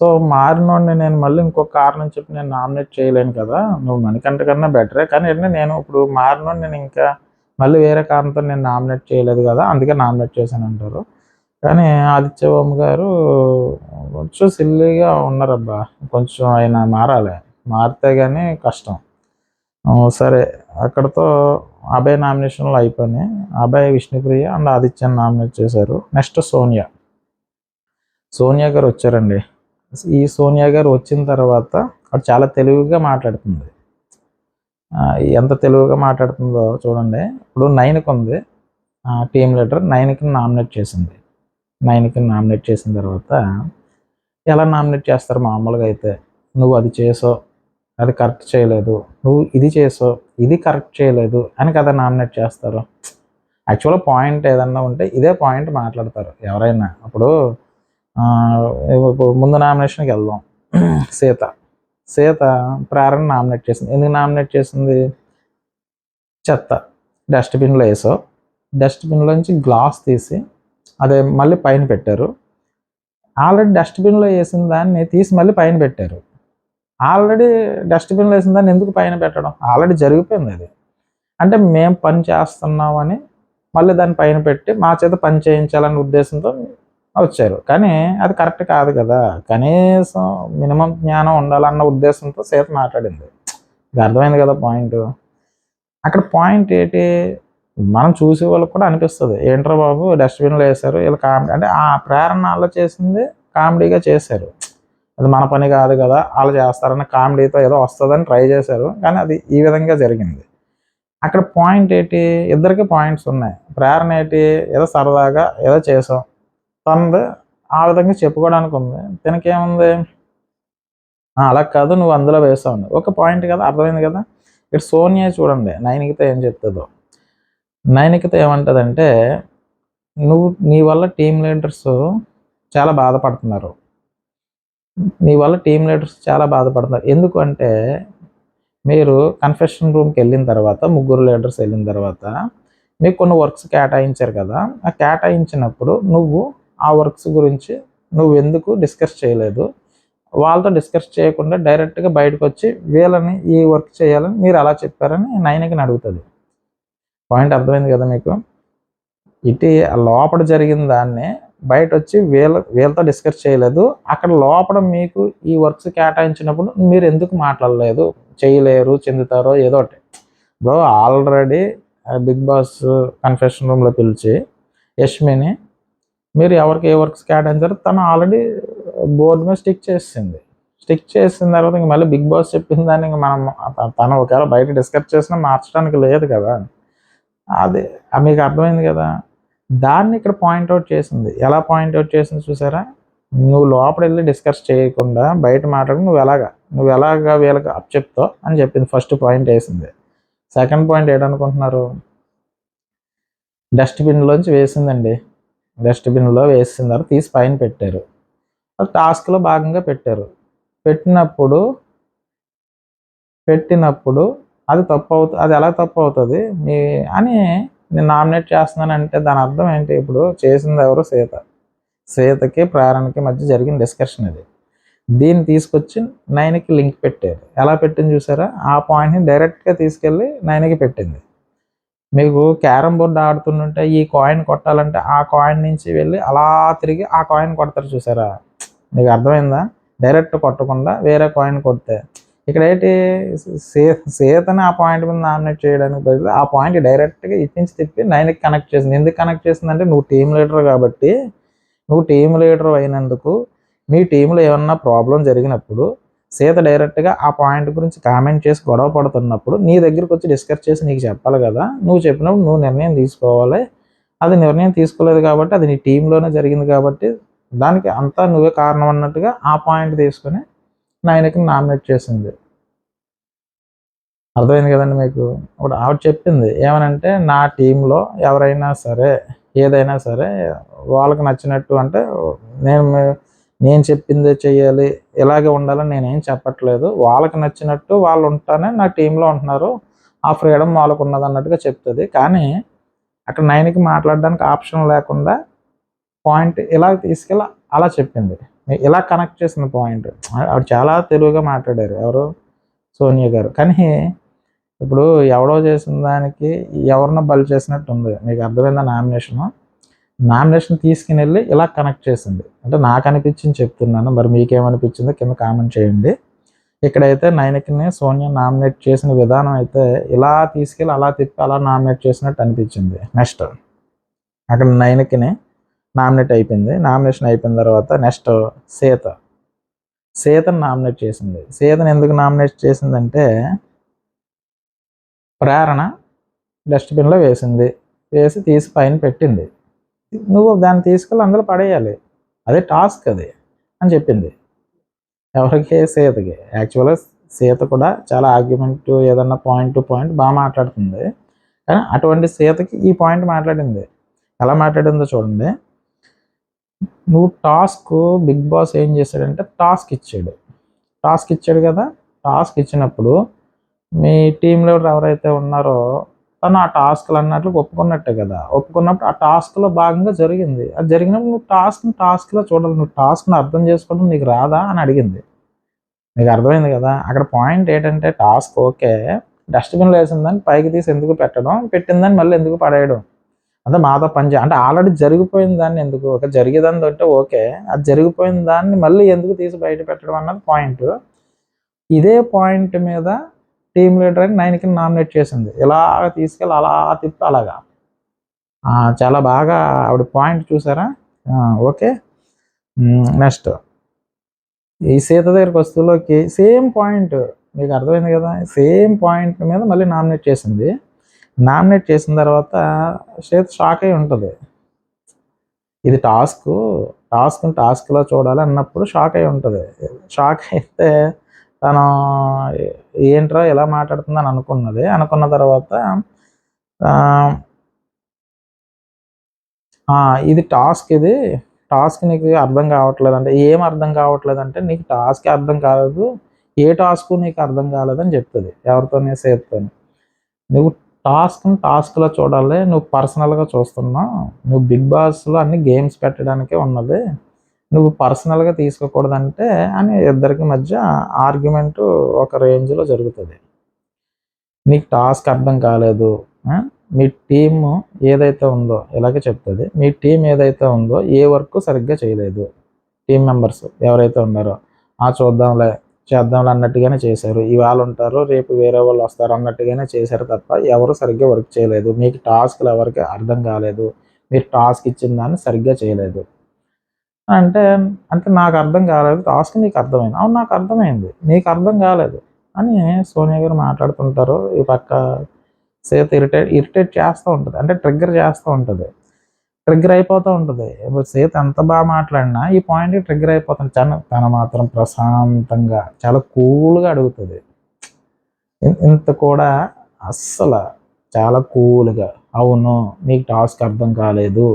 సో మారినోడిని నేను మళ్ళీ ఇంకొక కారణం చెప్పి నేను నామినేట్ చేయలేను కదా, నువ్వు మణికంఠ కన్నా బెటరే, కానీ నేను ఇప్పుడు మారినోడిని నేను ఇంకా మళ్ళీ వేరే కారణంతో నేను నామినేట్ చేయలేదు కదా, అందుకే నామినేట్ చేశాను అంటారు. కానీ ఆదిత్య ఓం గారు కొంచెం సిల్లీగా ఉన్నారబ్బా, కొంచెం ఆయన మారితే కానీ కష్టం. సరే అక్కడతో అభయ్ నామినేషన్లు అయిపోయినాయి. అభయ్, విష్ణుప్రియ అండ్ ఆదిత్యని నామినేట్ చేశారు. నెక్స్ట్ సోనియా గారు వచ్చారండి. ఈ సోనియా గారు వచ్చిన తర్వాత అది చాలా తెలివిగా మాట్లాడుతుంది. ఎంత తెలివిగా మాట్లాడుతుందో చూడండి. ఇప్పుడు 9కి ఉంది టీమ్ లీడర్, 9కి నామినేట్ చేసింది. 9కి నామినేట్ చేసిన తర్వాత ఎలా నామినేట్ చేస్తారు మామూలుగా అయితే, నువ్వు అది చేసావు, అది కరెక్ట్ చేయలేదు, నువ్వు ఇది చేసావు, ఇది కరెక్ట్ చేయలేదు అని కదా నామినేట్ చేస్తారు. యాక్చువల్గా పాయింట్ ఏదన్నా ఉంటే ఇదే పాయింట్ మాట్లాడతారు ఎవరైనా. అప్పుడు ముందు నామినేషన్కి వెళ్దాం. సీత ప్రేరణ నామినేట్ చేసింది. ఎందుకు నామినేట్ చేసింది? చెత్త డస్ట్బిన్లో వేసావు, డస్ట్బిన్లోంచి గ్లాస్ తీసి అదే మళ్ళీ పైన పెట్టారు. ఆల్రెడీ డస్ట్బిన్లో వేసిన దాన్ని తీసి మళ్ళీ పైన పెట్టారు. ఆల్రెడీ డస్ట్బిన్లో వేసిన దాన్ని ఎందుకు పైన పెట్టడం? ఆల్రెడీ జరిగిపోయింది అది. అంటే మేము పని చేస్తున్నామని మళ్ళీ దాన్ని పైన పెట్టి మా చేత పని చేయించాలనే ఉద్దేశంతో వచ్చారు, కానీ అది కరెక్ట్ కాదు కదా. కనీసం మినిమం జ్ఞానం ఉండాలన్న ఉద్దేశంతో సీత మాట్లాడింది. అర్థమైంది కదా పాయింట్. అక్కడ పాయింట్ ఏంటి, మనం చూసే వాళ్ళకి కూడా అనిపిస్తుంది, ఏంట్రా బాబు డస్ట్బిన్లో వేశారు వీళ్ళు కామెడీ, అంటే ఆ ప్రేరణలో చేసింది కామెడీగా చేశారు, అది మన పని కాదు కదా వాళ్ళు చేస్తారని కామెడీతో ఏదో వస్తుందని ట్రై చేశారు, కానీ అది ఈ విధంగా జరిగింది. అక్కడ పాయింట్ ఏంటి, ఇద్దరికి పాయింట్స్ ఉన్నాయి. ప్రేరణ ఏంటి, ఏదో సరదాగా ఏదో చేసాం, తనది ఆ విధంగా చెప్పుకోవడానికి ఉంది, తినకేముంది అలా కాదు నువ్వు అందులో వేసావు ఒక పాయింట్ కదా, అర్థమైంది కదా. ఇక్కడ సోనియా చూడండి నైనికితో ఏం చెప్తుందో. నైనికితో ఏమంటుందంటే, నీ వల్ల టీం లీడర్స్ చాలా బాధపడుతున్నారు, ఎందుకు అంటే మీరు కన్ఫెషన్ రూమ్కి వెళ్ళిన తర్వాత, ముగ్గురు లీడర్స్ వెళ్ళిన తర్వాత మీకు కొన్ని వర్క్స్ కేటాయించారు కదా, ఆ కేటాయించినప్పుడు నువ్వు ఆ వర్క్స్ గురించి నువ్వు ఎందుకు డిస్కస్ చేయలేదు, వాళ్ళతో డిస్కస్ చేయకుండా డైరెక్ట్గా బయటకు వచ్చి వీళ్ళని ఈ వర్క్ చేయాలని మీరు అలా చెప్పారని నైన్కి అడుగుతుంది. పాయింట్ అర్థమైంది కదా మీకు. ఇటు లోపల జరిగిన దాన్ని బయట వచ్చి వీళ్ళతో డిస్కస్ చేయలేదు, అక్కడ లోపల మీకు ఈ వర్క్స్ కేటాయించినప్పుడు మీరు ఎందుకు మాట్లాడలేదు, చేయలేరు, చెందుతారో ఏదో ఒకటి. Bro already Bigg Boss confession రూమ్లో పిలిచి యష్మిని మీరు ఎవరికి ఏ వర్క్స్ కేటాయించారో తను ఆల్రెడీ బోర్డు మీద స్టిక్ చేసిన తర్వాత ఇంక మళ్ళీ బిగ్ బాస్ చెప్పిన దాన్ని ఇంక మనం తను ఒకవేళ బయట డిస్కస్ చేసినా మార్చడానికి లేదు కదా. అది మీకు అర్థమైంది కదా. దాన్ని ఇక్కడ పాయింట్అవుట్ చేసింది. ఎలా పాయింట్అవుట్ చేసింది చూసారా? నువ్వు లోపల వెళ్ళి డిస్కస్ చేయకుండా బయట మాట్లాడి నువ్వు ఎలాగా వీళ్ళకి అప్ చెప్తావు అని చెప్పింది. ఫస్ట్ పాయింట్ వేసింది. సెకండ్ పాయింట్ ఏంటనుకుంటున్నారు? డస్ట్బిన్లోంచి వేసిందండి. డస్ట్బిన్లో వేసిన తర్వాత తీసి పైన పెట్టారు. టాస్క్లో భాగంగా పెట్టారు. పెట్టినప్పుడు అది తప్పు అవుతుంది. అది ఎలా తప్పు అవుతుంది అని నేను నామినేట్ చేస్తున్నానంటే దాని అర్థం ఏంటి? ఇప్పుడు చేసింది ఎవరు? సీతకి ప్రేరణకి మధ్య జరిగిన డిస్కషన్ ఇది. దీన్ని తీసుకొచ్చి 9కి లింక్ పెట్టారు. ఎలా పెట్టింది చూసారా? ఆ పాయింట్ని డైరెక్ట్గా తీసుకెళ్ళి 9కి పెట్టింది. మీకు క్యారమ్ బోర్డు ఆడుతుంటే ఈ కాయిన్ కొట్టాలంటే ఆ కాయిన్ నుంచి వెళ్ళి అలా తిరిగి ఆ కాయిన్ కొడతారు చూసారా? మీకు అర్థమైందా? డైరెక్ట్ కొట్టకుండా వేరే కాయిన్ కొడితే ఇక్కడ ఏంటి? సీతని ఆ పాయింట్ మీద నామినేట్ చేయడానికి బదులు ఆ పాయింట్ డైరెక్ట్గా ఇటు నుంచి తిప్పి 9కి కనెక్ట్ చేసింది. ఎందుకు కనెక్ట్ చేసిందంటే నువ్వు టీం లీడర్ కాబట్టి, నువ్వు టీం లీడర్ అయినందుకు మీ టీంలో ఏమన్నా ప్రాబ్లం జరిగినప్పుడు సీత డైరెక్ట్గా ఆ పాయింట్ గురించి కామెంట్ చేసి గొడవ పడుతున్నప్పుడు నీ దగ్గరికి వచ్చి డిస్కస్ చేసి నీకు చెప్పాలి కదా. నువ్వు చెప్పినప్పుడు నువ్వు నిర్ణయం తీసుకోవాలి. అది నిర్ణయం తీసుకోలేదు కాబట్టి అది నీ టీంలోనే జరిగింది కాబట్టి దానికి అంతా నువ్వే కారణం అన్నట్టుగా ఆ పాయింట్ తీసుకొని 9కి నామినేట్ చేసింది. అర్థమైంది కదండి మీకు. ఇప్పుడు ఆవిడ చెప్పింది ఏమనంటే, నా టీంలో ఎవరైనా సరే ఏదైనా సరే వాళ్ళకి నచ్చినట్టు అంటే నేను చెప్పిందే చెయ్యాలి, ఇలాగే ఉండాలని నేనేం చెప్పట్లేదు. వాళ్ళకి నచ్చినట్టు వాళ్ళు ఉంటానే నా టీంలో ఉంటున్నారు, ఆ ఫ్రీడమ్ వాళ్ళకు ఉన్నది అన్నట్టుగా చెప్తుంది. కానీ అక్కడ 9కి మాట్లాడడానికి ఆప్షన్ లేకుండా పాయింట్ ఇలా తీసుకెళ్ళి అలా చెప్పింది. ఇలా కనెక్ట్ చేసిన పాయింట్. ఆవిడ చాలా తెలివిగా మాట్లాడారు ఎవరు? సోనియా గారు. కానీ ఇప్పుడు ఎవడో చేసిన దానికి ఎవరినో బలి చేసినట్టు ఉంది. మీకు అర్థమైందా? నామినేషన్ తీసుకుని వెళ్ళి ఇలా కనెక్ట్ చేసింది. అంటే నాకు అనిపించింది చెప్తున్నాను, మరి మీకేమనిపించిందో కింద కామెంట్ చేయండి. ఇక్కడైతే 9కి సోనియా నామినేట్ చేసిన విధానం అయితే ఇలా తీసుకెళ్ళి అలా తిప్పి అలా నామినేట్ చేసినట్టు అనిపించింది. నెక్స్ట్ అక్కడ 9కి నామినేట్ అయిపోయింది. నామినేషన్ అయిపోయిన తర్వాత నెక్స్ట్ సీతను నామినేట్ చేసింది. సీతను ఎందుకు నామినేట్ చేసిందంటే, ప్రేరణ డస్ట్బిన్లో వేసి తీసి పైన పెట్టింది. నువ్వు దాన్ని తీసుకెళ్ళి అందులో పడేయాలి, అదే టాస్క్ అది అని చెప్పింది. ఎవరికి? సీతకి. యాక్చువల్గా సీత కూడా చాలా ఆర్గ్యుమెంట్ ఏదన్నా పాయింట్ టు పాయింట్ బాగా మాట్లాడుతుంది. కానీ అటువంటి సీతకి ఈ పాయింట్ మాట్లాడింది. ఎలా మాట్లాడిందో చూడండి. నువ్వు బిగ్ బాస్ ఏం చేశాడంటే టాస్క్ ఇచ్చాడు కదా. టాస్క్ ఇచ్చినప్పుడు మీ టీం లీడర్ ఎవరైతే ఉన్నారో తను ఆ టాస్క్లు అన్నట్లు ఒప్పుకున్నట్టే కదా. ఒప్పుకున్నప్పుడు ఆ టాస్క్లో భాగంగా జరిగింది. అది జరిగినప్పుడు నువ్వు టాస్క్లో చూడాలి. నువ్వు టాస్క్ను అర్థం చేసుకోవడం నీకు రాదా అని అడిగింది. మీకు అర్థమైంది కదా. అక్కడ పాయింట్ ఏంటంటే టాస్క్ ఓకే, డస్ట్బిన్లో వేసిందని పైకి తీసి ఎందుకు పెట్టడం, పెట్టిందని మళ్ళీ ఎందుకు పడేయడం, అంటే మాతో అంటే ఆల్రెడీ జరిగిపోయిన దాన్ని ఎందుకు, ఒక జరిగేదాన్ని అంటే ఓకే, అది జరిగిపోయిన దాన్ని మళ్ళీ ఎందుకు తీసి బయట పెట్టడం అన్నది పాయింట్. ఇదే పాయింట్ మీద టీం లీడర్ అని 9కి నామినేట్ చేసింది. ఇలాగ తీసుకెళ్ళి అలా తిప్పి అలాగా చాలా బాగా ఆవిడ పాయింట్ చూసారా. ఓకే. నెక్స్ట్ ఈ సీత దగ్గరికి వస్తువులోకి సేమ్ పాయింట్, మీకు అర్థమైంది కదా. సేమ్ పాయింట్ మీద మళ్ళీ నామినేట్ చేసింది. నామినేట్ చేసిన తర్వాత సీత షాక్ అయి ఉంటుంది. ఇది టాస్క్లో చూడాలి అన్నప్పుడు షాక్ అయి ఉంటుంది. షాక్ అయితే తను ఏంట్రా ఎలా మాట్లాడుతుందని అనుకున్న తర్వాత ఇది టాస్క్ నీకు అర్థం కావట్లేదంటే, ఏం అర్థం కావట్లేదంటే నీకు టాస్క్ అర్థం కాలేదు, ఏ టాస్క్ నీకు అర్థం కాలేదని చెప్తుంది. ఎవరితోనే? సీతతోని. నువ్వు టాస్క్లో చూడాలి, నువ్వు పర్సనల్గా చూస్తున్నావు, నువ్వు బిగ్ బాస్లో అన్ని గేమ్స్ పెట్టడానికే ఉన్నది, నువ్వు పర్సనల్గా తీసుకోకూడదంటే అని ఇద్దరికి మధ్య ఆర్గ్యుమెంట్ ఒక రేంజ్లో జరుగుతుంది. నీకు టాస్క్ అర్థం కాలేదు, మీ టీమ్ ఏదైతే ఉందో ఇలాగే చెప్తుంది, మీ టీం ఏదైతే ఉందో ఏ వర్క్ సరిగ్గా చేయలేదు, టీం మెంబర్స్ ఎవరైతే ఉన్నారో చేద్దాంలే అన్నట్టుగానే చేశారు, ఇవాళ ఉంటారు రేపు వేరే వాళ్ళు వస్తారు అన్నట్టుగానే చేశారు తప్ప ఎవరు సరిగ్గా వర్క్ చేయలేదు, మీకు టాస్క్లు ఎవరికి అర్థం కాలేదు, మీరు టాస్క్ ఇచ్చిన దాన్ని సరిగ్గా చేయలేదు, అంటే అంటే నాకు అర్థం కాలేదు, టాస్క్ నీకు అర్థమైంది. అవును నాకు అర్థమైంది, నీకు అర్థం కాలేదు అని సోనియా గారు మాట్లాడుతుంటారు. ఈ పక్క సీత ఇరిటేట్ చేస్తూ ఉంటుంది, అంటే ట్రిగ్గర్ చేస్తూ ఉంటుంది, ట్రిగ్గర్ అయిపోతూ ఉంటుంది. ఇప్పుడు సీత ఎంత బాగా మాట్లాడినా ఈ పాయింట్కి ట్రిగ్గర్ అయిపోతుంది. తన మాత్రం ప్రశాంతంగా చాలా కూల్గా అడుగుతుంది. ఇంత కూడా అస్సలు చాలా కూల్గా, అవును నీకు టాస్క్ అర్థం కాలేదు,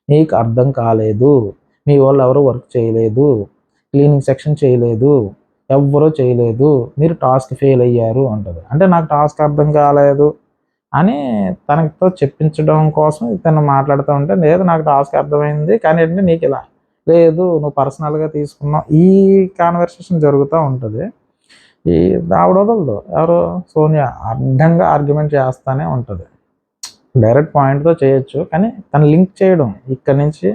నీకు అర్థం కాలేదు, మీ వాళ్ళు ఎవరు వర్క్ చేయలేదు, క్లీనింగ్ సెక్షన్ చేయలేదు, ఎవ్వరూ చేయలేదు, మీరు టాస్క్ ఫెయిల్ అయ్యారు అంటుంది. అంటే నాకు టాస్క్ అర్థం కాలేదు అని తనతో చెప్పించడం కోసం తను మాట్లాడుతూ ఉంటే, లేదు నాకు టాస్క్ అర్థమైంది కానీ ఏంటంటే నీకు ఇలా లేదు, నువ్వు పర్సనల్గా తీసుకున్నావు, ఈ కాన్వర్సేషన్ జరుగుతూ ఉంటుంది. ఈ ఆవిడ వదలదు, ఎవరు సోనియా అడ్డంగా ఆర్గ్యుమెంట్ చేస్తూనే ఉంటుంది. డైరెక్ట్ పాయింట్తో చేయొచ్చు కానీ తను లింక్ చేయడం, ఇక్కడ నుంచి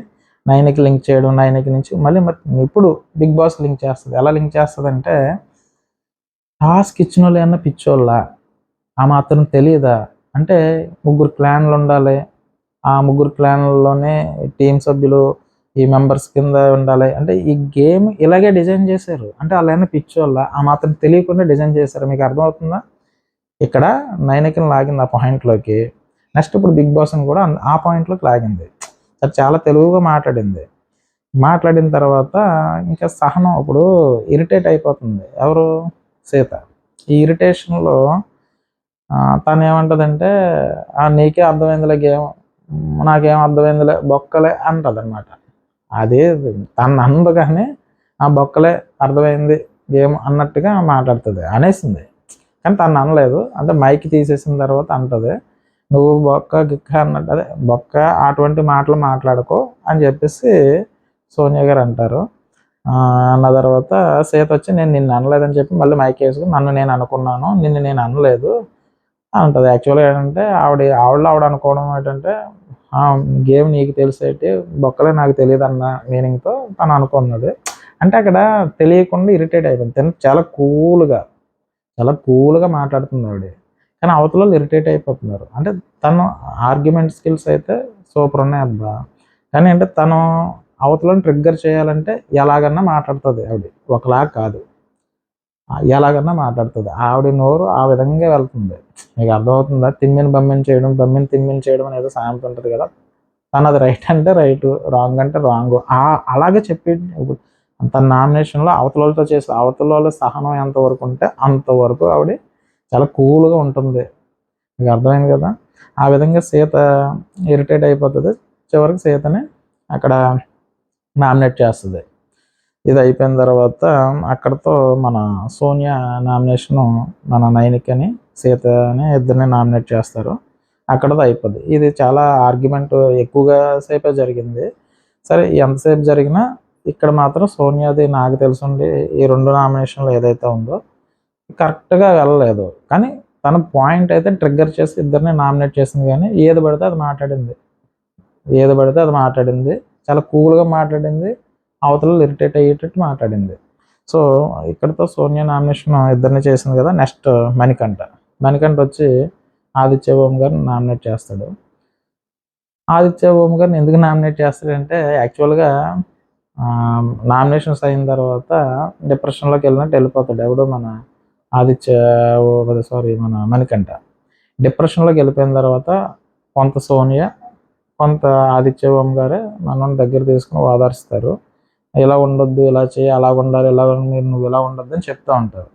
నైన్కి లింక్ చేయడం, నైన్కి నుంచి మళ్ళీ ఇప్పుడు బిగ్ బాస్ లింక్ చేస్తుంది. ఎలా లింక్ చేస్తుంది అంటే, టాస్క్ ఇచ్చిన వాళ్ళు ఏమన్నా పిచ్చోళ్ళ, ఆ మాత్రం తెలియదా, అంటే ముగ్గురు క్లాన్లు ఉండాలి, ఆ ముగ్గురు క్లాన్లలోనే టీం సభ్యులు ఈ మెంబర్స్ కింద ఉండాలి, అంటే ఈ గేమ్ ఇలాగే డిజైన్ చేశారు. అంటే వాళ్ళు ఏమన్నా పిచ్చోళ్ళ, ఆ మాత్రం తెలియకుండా డిజైన్ చేశారు. మీకు అర్థమవుతుందా? ఇక్కడ నైన్కి లాగింది ఆ పాయింట్లోకి, నెక్స్ట్ ఇప్పుడు బిగ్ బాస్ని కూడా ఆ పాయింట్లోకి లాగింది. అది చాలా తెలుగుగా మాట్లాడింది. మాట్లాడిన తర్వాత ఇంకా సహనం ఇప్పుడు ఇరిటేట్ అయిపోతుంది. ఎవరు? సీత. ఈ ఇరిటేషన్లో తను ఏమంటుందంటే, నీకే అర్థమైందిలే గేమ్, నాకేం అర్థమైందిలే బొక్కలే అంటుంది అనమాట. అదే తను అందు కానీ ఆ బొక్కలే అర్థమైంది గేమ్ అన్నట్టుగా మాట్లాడుతుంది, అనేసింది. కానీ తను అనలేదు, అంటే మైక్ తీసేసిన తర్వాత అంటుంది, నువ్వు బొక్క గిక్క అన్నట్టు, అదే బొక్క అటువంటి మాటలు మాట్లాడుకో అని చెప్పేసి సోనియా గారు అంటారు. అన్న తర్వాత సీత వచ్చి, నేను నిన్ను అనలేదని చెప్పి మళ్ళీ మైక్ వేసుకుని, నన్ను నేను అనుకున్నాను, నిన్ను నేను అనలేదు అంటుంది. యాక్చువల్గా ఏంటంటే ఆవిడ అనుకోవడం ఏంటంటే, గేమ్ నీకు తెలిసేటి బొక్కలే నాకు తెలియదు అన్న మీనింగ్తో తను అనుకున్నది. అంటే అక్కడ తెలియకుండా ఇరిటేట్ అయిపోయింది. తను చాలా కూల్గా మాట్లాడుతుంది ఆవిడ, కానీ అవతల ఇరిటేట్ అయిపోతున్నారు. అంటే తను ఆర్గ్యుమెంట్ స్కిల్స్ అయితే సూపర్ ఉన్నాయి అబ్బా, కానీ అంటే తను అవతలను ట్రిగ్గర్ చేయాలంటే ఎలాగన్నా మాట్లాడుతుంది ఆవిడ, ఒకలాగా కాదు, ఎలాగన్నా మాట్లాడుతుంది. ఆవిడ నోరు ఆ విధంగా వెళ్తుంది. మీకు అర్థమవుతుందా? తిమ్మిని బమ్మిని చేయడం, బమ్మిని తిమ్మిని చేయడం అనేది సామెత ఉంటుంది కదా, తనది రైట్ అంటే రైటు, రాంగ్ అంటే రాంగ్, అలాగే చెప్పి ఇప్పుడు తన నామినేషన్లో అవతలతో చేసి అవతల సహనం ఎంతవరకు ఉంటే అంతవరకు ఆవిడ చాలా కూల్గా ఉంటుంది. మీకు అర్థమైంది కదా? ఆ విధంగా సీత ఇరిటేట్ అయిపోతుంది. చివరికి సీతని అక్కడ నామినేట్ చేస్తుంది. ఇది అయిపోయిన తర్వాత అక్కడతో మన సోనియా నామినేషను, మన నైనికని సీతని ఇద్దరిని నామినేట్ చేస్తారు. అక్కడతో అయిపోద్ది. ఇది చాలా ఆర్గ్యుమెంట్ ఎక్కువగా సేపే జరిగింది. సరే ఎంతసేపు జరిగినా ఇక్కడ మాత్రం సోనియాది నాకు తెలుసుండి ఈ 2 నామినేషన్లు ఏదైతే ఉందో కరెక్ట్గా వెళ్ళలేదు. కానీ తన పాయింట్ అయితే ట్రిగ్గర్ చేసి ఇద్దరిని నామినేట్ చేసింది, కానీ ఏది పడితే అది మాట్లాడింది, చాలా కూల్గా మాట్లాడింది, అవతల ఇరిటేట్ అయ్యేటట్టు మాట్లాడింది. సో ఇక్కడతో సోనియా నామినేషన్ ఇద్దరిని చేసింది కదా. నెక్స్ట్ మణికంఠ వచ్చి ఆదిత్య ఓం గారిని నామినేట్ చేస్తాడు. ఆదిత్య ఓం గారిని ఎందుకు నామినేట్ చేస్తాడంటే, యాక్చువల్గా నామినేషన్స్ అయిన తర్వాత డిప్రెషన్లోకి వెళ్ళిపోతాడు. ఎవడో మన మన మణికంఠ డిప్రెషన్లోకి వెళ్ళిపోయిన తర్వాత కొంత సోనియా, కొంత ఆదిత్య ఓం గారే మనల్ని దగ్గర తీసుకుని ఓదార్స్తారు. ఇలా ఉండొద్దు, ఇలా చేయి, అలా ఉండాలి, నువ్వు ఇలా ఉండొద్దు అని చెప్తూ ఉంటారు.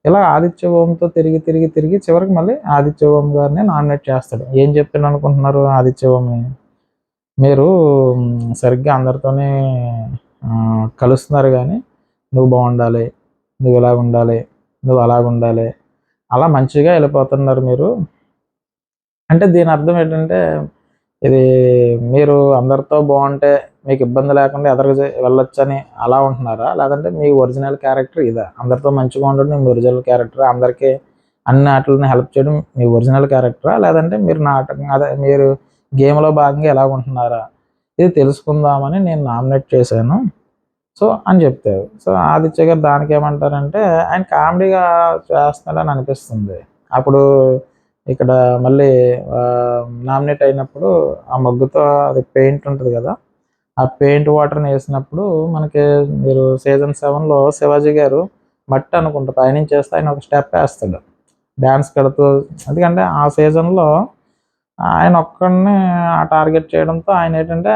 ఇలా ఆదిత్య ఓంతో తిరిగి చివరికి మళ్ళీ ఆదిత్య ఓం గారిని నామినేట్ చేస్తాడు. ఏం చెప్పాను అనుకుంటున్నారు ఆదిత్య ఓంని? మీరు సరిగ్గా అందరితోనే కలుస్తున్నారు, కానీ నువ్వు బాగుండాలి, నువ్వు ఇలా ఉండాలి, నువ్వు అలాగ ఉండాలి, అలా మంచిగా వెళ్ళిపోతున్నారు మీరు. అంటే దీని అర్థం ఏంటంటే, ఇది మీరు అందరితో బాగుంటే మీకు ఇబ్బంది లేకుండా ఎదరికి వెళ్ళొచ్చని అలా ఉంటున్నారా, లేదంటే మీ ఒరిజినల్ క్యారెక్టర్ ఇదా? అందరితో మంచిగా ఉండడం మీ ఒరిజినల్ క్యారెక్టరా, అందరికీ అన్ని వాటిని హెల్ప్ చేయడం మీ ఒరిజినల్ క్యారెక్టరా, లేదంటే మీరు మీరు గేమ్లో భాగంగా ఎలా ఉంటున్నారా, ఇది తెలుసుకుందామని నేను నామినేట్ చేశాను సో అని చెప్తారు. సో ఆదిత్య గారు దానికి ఏమంటారంటే, ఆయన కామెడీగా చేస్తున్నాడని అనిపిస్తుంది. అప్పుడు ఇక్కడ మళ్ళీ నామినేట్ అయినప్పుడు ఆ మగ్గుతో అది పెయింట్ ఉంటుంది కదా, ఆ పెయింట్ వాటర్ని వేసినప్పుడు మనకి మీరు సీజన్ 7లో శివాజీ గారు మట్టి అనుకుంటా పైనుంచి వేస్తే ఆయన ఒక స్టెప్ వేస్తాడు డ్యాన్స్ కడుతూ. ఎందుకంటే ఆ సీజన్లో ఆయన ఒక్కడిని ఆ టార్గెట్ చేయడంతో ఆయన ఏంటంటే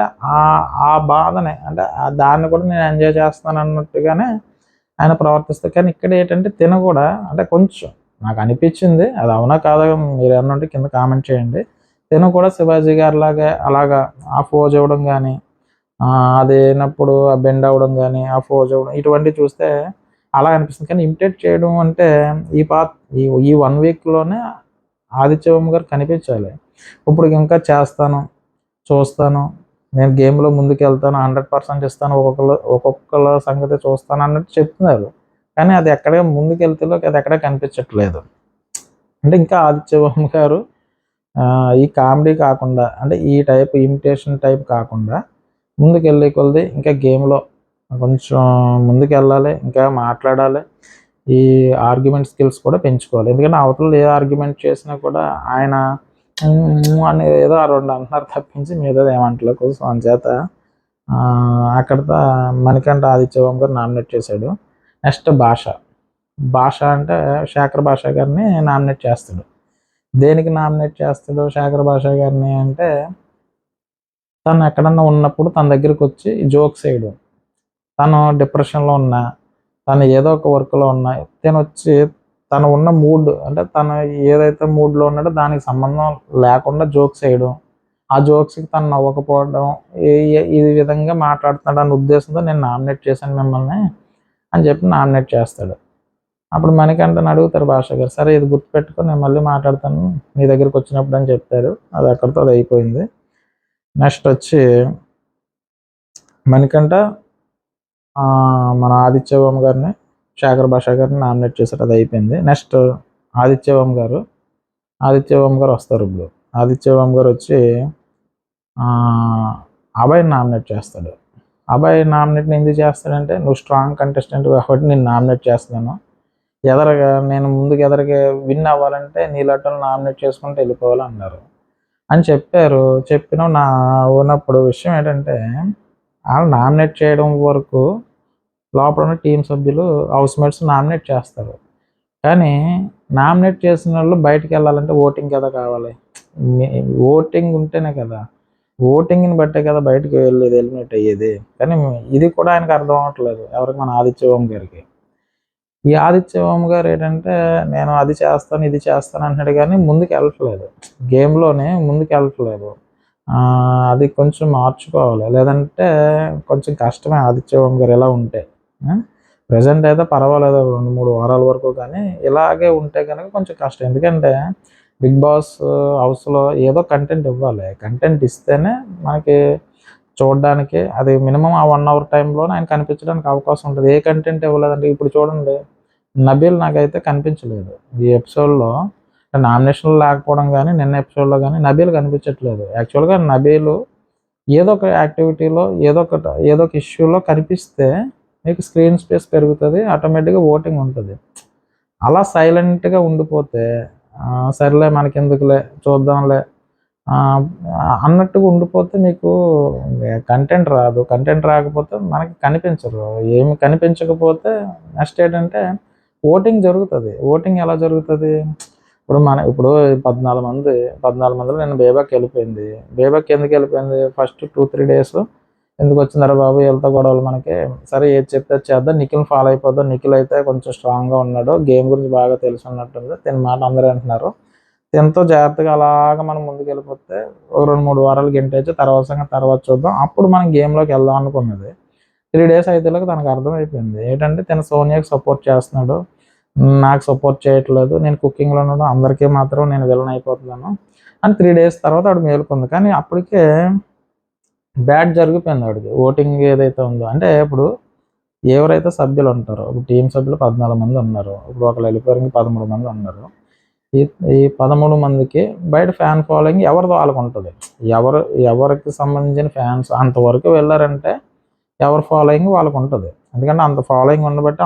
ఆ బాధని అంటే దాన్ని కూడా నేను ఎంజాయ్ చేస్తాను అన్నట్టుగానే ఆయన ప్రవర్తిస్తారు. కానీ ఇక్కడ ఏంటంటే తిన కూడా అంటే కొంచెం నాకు అనిపించింది, అది అవునా కాదా మీరు ఏమన్నా ఉంటే కింద కామెంట్ చేయండి. తిను కూడా శివాజీ గారి లాగే అలాగా ఆ ఫోజ్ ఇవ్వడం కానీ అది అయినప్పుడు ఆ బెండ్ అవ్వడం కానీ ఆ ఫోజ్ అవ్వడం ఇటువంటివి చూస్తే అలా అనిపిస్తుంది. కానీ ఇమిటేట్ చేయడం అంటే ఈ పాత్ ఈ 1 వీక్లోనే ఆదిత్యవర్మ గారు కనిపించాలి. ఇప్పుడు ఇంకా చేస్తాను, చూస్తాను, నేను గేమ్లో ముందుకెళ్తాను, 100% ఇస్తాను, ఒక్కొక్కళ్ళ సంగతి చూస్తాను అన్నట్టు చెప్తున్నారు. కానీ అది ఎక్కడ ముందుకెళ్తేలో అది ఎక్కడ కనిపించట్లేదు. అంటే ఇంకా ఆదిత్యవర్మ గారు ఈ కామెడీ కాకుండా అంటే ఈ టైప్ ఇమిటేషన్ టైప్ కాకుండా ముందుకెళ్ళే కొలది ఇంకా గేమ్లో కొంచెం ముందుకెళ్ళాలి, ఇంకా మాట్లాడాలి, ఈ ఆర్గ్యుమెంట్ స్కిల్స్ కూడా పెంచుకోవాలి. ఎందుకంటే అవతల ఏ ఆర్గ్యుమెంట్ చేసినా కూడా ఆయన అని ఏదో ఆ 2 అంటున్నారు తప్పించి మిగతాది ఏమంటలేదు. సో అందుచేత అక్కడితో మణికంఠ ఆదిత్యవర్మ గారు నామినేట్ చేశాడు. నెక్స్ట్ భాష అంటే శేఖర్ భాష గారిని నామినేట్ చేస్తాడు. దేనికి నామినేట్ చేస్తాడు శేఖర్ భాష గారిని అంటే తను ఎక్కడన్నా ఉన్నప్పుడు తన దగ్గరికి వచ్చి జోక్స్ వేయడం. తను డిప్రెషన్లో ఉన్నా, తను ఏదో ఒక వర్క్లో ఉన్నా తను వచ్చి తను ఉన్న మూడ్ అంటే తను ఏదైతే మూడ్లో ఉన్నాడో దానికి సంబంధం లేకుండా జోక్స్ వేయడం, ఆ జోక్స్కి తను నవ్వకపోవడం, ఈ విధంగా మాట్లాడుతున్నాడు అన్న ఉద్దేశంతో నేను నామినేట్ చేశాను మిమ్మల్ని అని చెప్పి నామినేట్ చేస్తాడు. అప్పుడు మణికంఠని అడుగుతారు భాష గారు, సరే ఇది గుర్తుపెట్టుకొని నేను మళ్ళీ మాట్లాడతాను నీ దగ్గరికి వచ్చినప్పుడు అని చెప్తారు. అది అక్కడితో అది అయిపోయింది. నెక్స్ట్ వచ్చి మణికంఠ మన ఆదిత్యవర్మ గారిని శేఖర్ భాష గారిని నామినేట్ చేశారు, అది అయిపోయింది. నెక్స్ట్ ఆదిత్యవర్మ గారు వస్తారు. ఇప్పుడు ఆదిత్యవర్మ గారు వచ్చి అభయ్ నామినేట్ చేస్తాడు. అభయ్ నామినేట్ని ఎందుకు చేస్తాడంటే నువ్వు స్ట్రాంగ్ కంటెస్టెంట్ కాబట్టి నేను నామినేట్ చేస్తున్నాను, నేను ముందుకు ఎదరగా విన్ అవ్వాలంటే నీలాటలు నామినేట్ చేసుకుంటూ వెళ్ళిపోవాలి అన్నారు అని చెప్పారు. నా ఉన్నప్పుడు విషయం ఏంటంటే వాళ్ళు నామినేట్ చేయడం వరకు లోపల ఉన్న టీం సభ్యులు హౌస్మేట్స్ నామినేట్ చేస్తారు. కానీ నామినేట్ చేసిన వాళ్ళు బయటికి వెళ్ళాలంటే ఓటింగ్ కదా కావాలి. ఓటింగ్ ఉంటేనే కదా, ఓటింగ్ని బట్టే కదా బయటకు వెళ్ళేది, ఎలిమినేట్ అయ్యేది. కానీ ఇది కూడా ఆయనకు అర్థం అవ్వట్లేదు ఎవరికి, మన ఆదిత్యవర్మ గారికి. ఈ ఆదిత్యవర్మ గారు ఏంటంటే నేను అది చేస్తాను ఇది చేస్తాను అంటున్నాడు కానీ ముందుకు వెళ్ళట్లేదు, గేమ్లోనే ముందుకు వెళ్ళట్లేదు. అది కొంచెం మార్చుకోవాలి, లేదంటే కొంచెం కష్టమే ఆదిత్యవర్మ గారు ఇలా ఉంటే. ప్రజెంట్ అయితే పర్వాలేదు 2-3 వారాల వరకు, కానీ ఇలాగే ఉంటే కనుక కొంచెం కష్టం. ఎందుకంటే బిగ్ బాస్ హౌస్లో ఏదో కంటెంట్ ఇవ్వాలి, కంటెంట్ ఇస్తేనే మనకి చూడడానికి అది మినిమం ఆ 1 అవర్ టైంలోనే ఆయన కనిపించడానికి అవకాశం ఉంటుంది. ఏ కంటెంట్ ఇవ్వలేదంటే ఇప్పుడు చూడండి నబీల్ నాకైతే కనిపించలేదు ఈ ఎపిసోడ్లో. నామినేషన్లు లేకపోవడం కానీ నిన్న ఎపిసోడ్లో కానీ నబీల్ కనిపించట్లేదు. యాక్చువల్గా నబీలు ఏదో ఒక యాక్టివిటీలో ఏదో ఒక ఇష్యూలో కనిపిస్తే మీకు స్క్రీన్ స్పేస్ పెరుగుతుంది, ఆటోమేటిక్గా ఓటింగ్ ఉంటుంది. అలా సైలెంట్గా ఉండిపోతే సరేలే మనకెందుకులే చూద్దాంలే అన్నట్టుగా ఉండిపోతే మీకు కంటెంట్ రాదు. కంటెంట్ రాకపోతే మనకి కనిపించరు. ఏమి కనిపించకపోతే నెక్స్ట్ ఏంటంటే ఓటింగ్ జరుగుతుంది. ఓటింగ్ ఎలా జరుగుతుంది? ఇప్పుడు 14 మందిలో నేను బేబాక్ వెళ్ళిపోయింది. బేబాక్ ఎందుకు వెళ్ళిపోయింది? ఫస్ట్ 2-3 డేస్ ఎందుకు వచ్చిందరా బాబు వీళ్ళతో గొడవలు మనకి, సరే ఏది చెప్తే చేద్దాం, నిఖిల్ని ఫాలో అయిపోద్దాం, నిఖిల్ అయితే కొంచెం స్ట్రాంగ్గా ఉన్నాడు, గేమ్ గురించి బాగా తెలిసి ఉన్నట్టుంది, తిన మాట అందరూ అంటున్నారు, ఎంతో జాగ్రత్తగా అలాగా మనం ముందుకు వెళ్ళిపోతే ఒక 2-3 వారాలు గెంటేసి తర్వాత చూద్దాం, అప్పుడు మనం గేమ్లోకి వెళ్దాం అనుకున్నది. 3 డేస్ అయితే తనకు అర్థమైపోయింది ఏంటంటే తను సోనియాకి సపోర్ట్ చేస్తున్నాడు, నాకు సపోర్ట్ చేయట్లేదు, నేను కుకింగ్లో ఉన్నాడు, అందరికీ మాత్రం నేను విలన్ అయిపోతున్నాను అని 3 డేస్ తర్వాత ఆవిడ మేలుకుంది. కానీ అప్పటికే బ్యాడ్ జరిగిపోయింది ఆవిడకి. ఓటింగ్ ఏదైతే ఉందో అంటే ఇప్పుడు ఎవరైతే సభ్యులు ఉంటారో ఇప్పుడు టీం సభ్యులు 14 మంది ఉన్నారు, ఇప్పుడు ఒకళ్ళు వెళ్ళిపోయారు 13 మంది ఉన్నారు. ఈ 13 మందికి బయట ఫ్యాన్ ఫాలోయింగ్ ఎవరిదో వాళ్ళకు ఉంటుంది. ఎవరికి సంబంధించిన ఫ్యాన్స్ అంతవరకు వెళ్ళారంటే ఎవరి ఫాలోయింగ్ వాళ్ళకు ఉంటుంది. ఎందుకంటే అంత ఫాలోయింగ్ ఉండబట్టి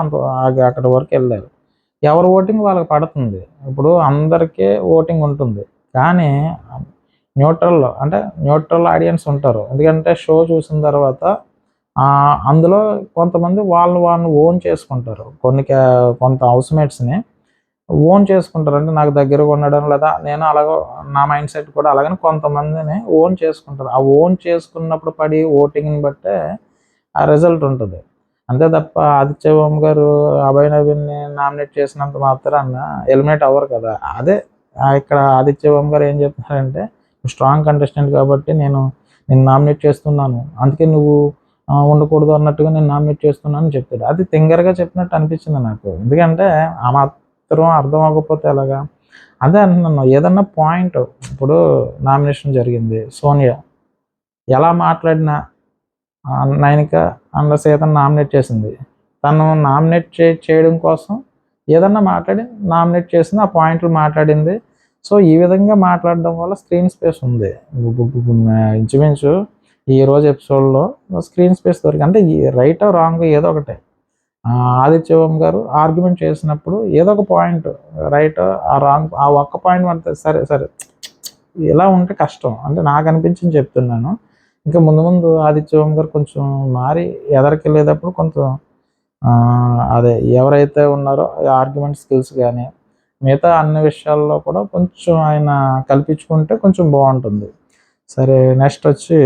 అక్కడి వరకు వెళ్ళారు. ఎవరి ఓటింగ్ వాళ్ళకి పడుతుంది. ఇప్పుడు అందరికీ ఓటింగ్ ఉంటుంది, కానీ అంటే న్యూట్రల్ ఆడియన్స్ ఉంటారు. ఎందుకంటే షో చూసిన తర్వాత అందులో కొంతమంది వాళ్ళు ఓన్ చేసుకుంటారు. కొంత హౌస్‌మేట్స్‌ని ఓన్ చేసుకుంటారు. అంటే నాకు దగ్గరగా ఉండడం లేదా నేను అలాగో నా మైండ్ సెట్ కూడా అలాగని కొంతమందిని ఓన్ చేసుకుంటారు. ఆ ఓన్ చేసుకున్నప్పుడు పడి ఓటింగ్‌ని బట్టే ఆ రిజల్ట్ ఉంటది. అంతే తప్ప ఆదిత్య ఓం గారు అభయ్ నవీన్‌ని నామినేట్ చేసినంత మాత్రాన ఎలిమినేట్ అవ్వరు కదా! అదే ఇక్కడ ఆదిత్య ఓం గారు ఏం చెప్తున్నారంటే, "నువ్వు స్ట్రాంగ్ కంటెస్టెంట్ కాబట్టి నిన్ను నామినేట్ చేస్తున్నాను. అందుకే నువ్వు ఉండకూడదు అన్నట్టుగా నేను నామినేట్ చేస్తున్నాను" అని చెప్తాడు. అది తింగరగా చెప్పినట్టు అనిపించింది నాకు. ఎందుకంటే ఆ మాత్రం అర్థం అవ్వకపోతే ఎలాగా? అదే అంటున్నాను. ఏదన్నా పాయింట్ ఇప్పుడు నామినేషన్ జరిగింది. సోనియా ఎలా మాట్లాడినా నైనిక అండ్ సీతను నామినేట్ చేసింది. తను నామినేట్ చేయడం కోసం ఏదన్నా మాట్లాడి నామినేట్ చేసింది. ఆ పాయింట్లు మాట్లాడింది. సో, ఈ విధంగా మాట్లాడడం వల్ల స్క్రీన్ స్పేస్ ఉంది. ఇంచుమించు ఈరోజు ఎపిసోడ్‌లో స్క్రీన్ స్పేస్ దొరికింది. అంటే ఈ రైటో, రాంగో ఏదో ఒకటే. ఆదిత్య ఓం గారు ఆర్గ్యుమెంట్ చేసినప్పుడు ఏదో ఒక పాయింట్ రైట్ రాంగ్ ఆ ఒక్క పాయింట్ అంటే సరే సరే ఇలా ఉంటే కష్టం. అంటే నాకు అనిపించింది చెప్తున్నాను. ఇంకా ముందు ముందు ఆదిత్య ఓం గారు కొంచెం మారి ఎదరికెళ్ళేటప్పుడు కొంచెం అదే ఎవరైతే ఉన్నారో ఆర్గ్యుమెంట్ స్కిల్స్ కానీ మిగతా అన్ని విషయాల్లో కూడా కొంచెం ఆయన కల్పించుకుంటే కొంచెం బాగుంటుంది. సరే నెక్స్ట్ వచ్చి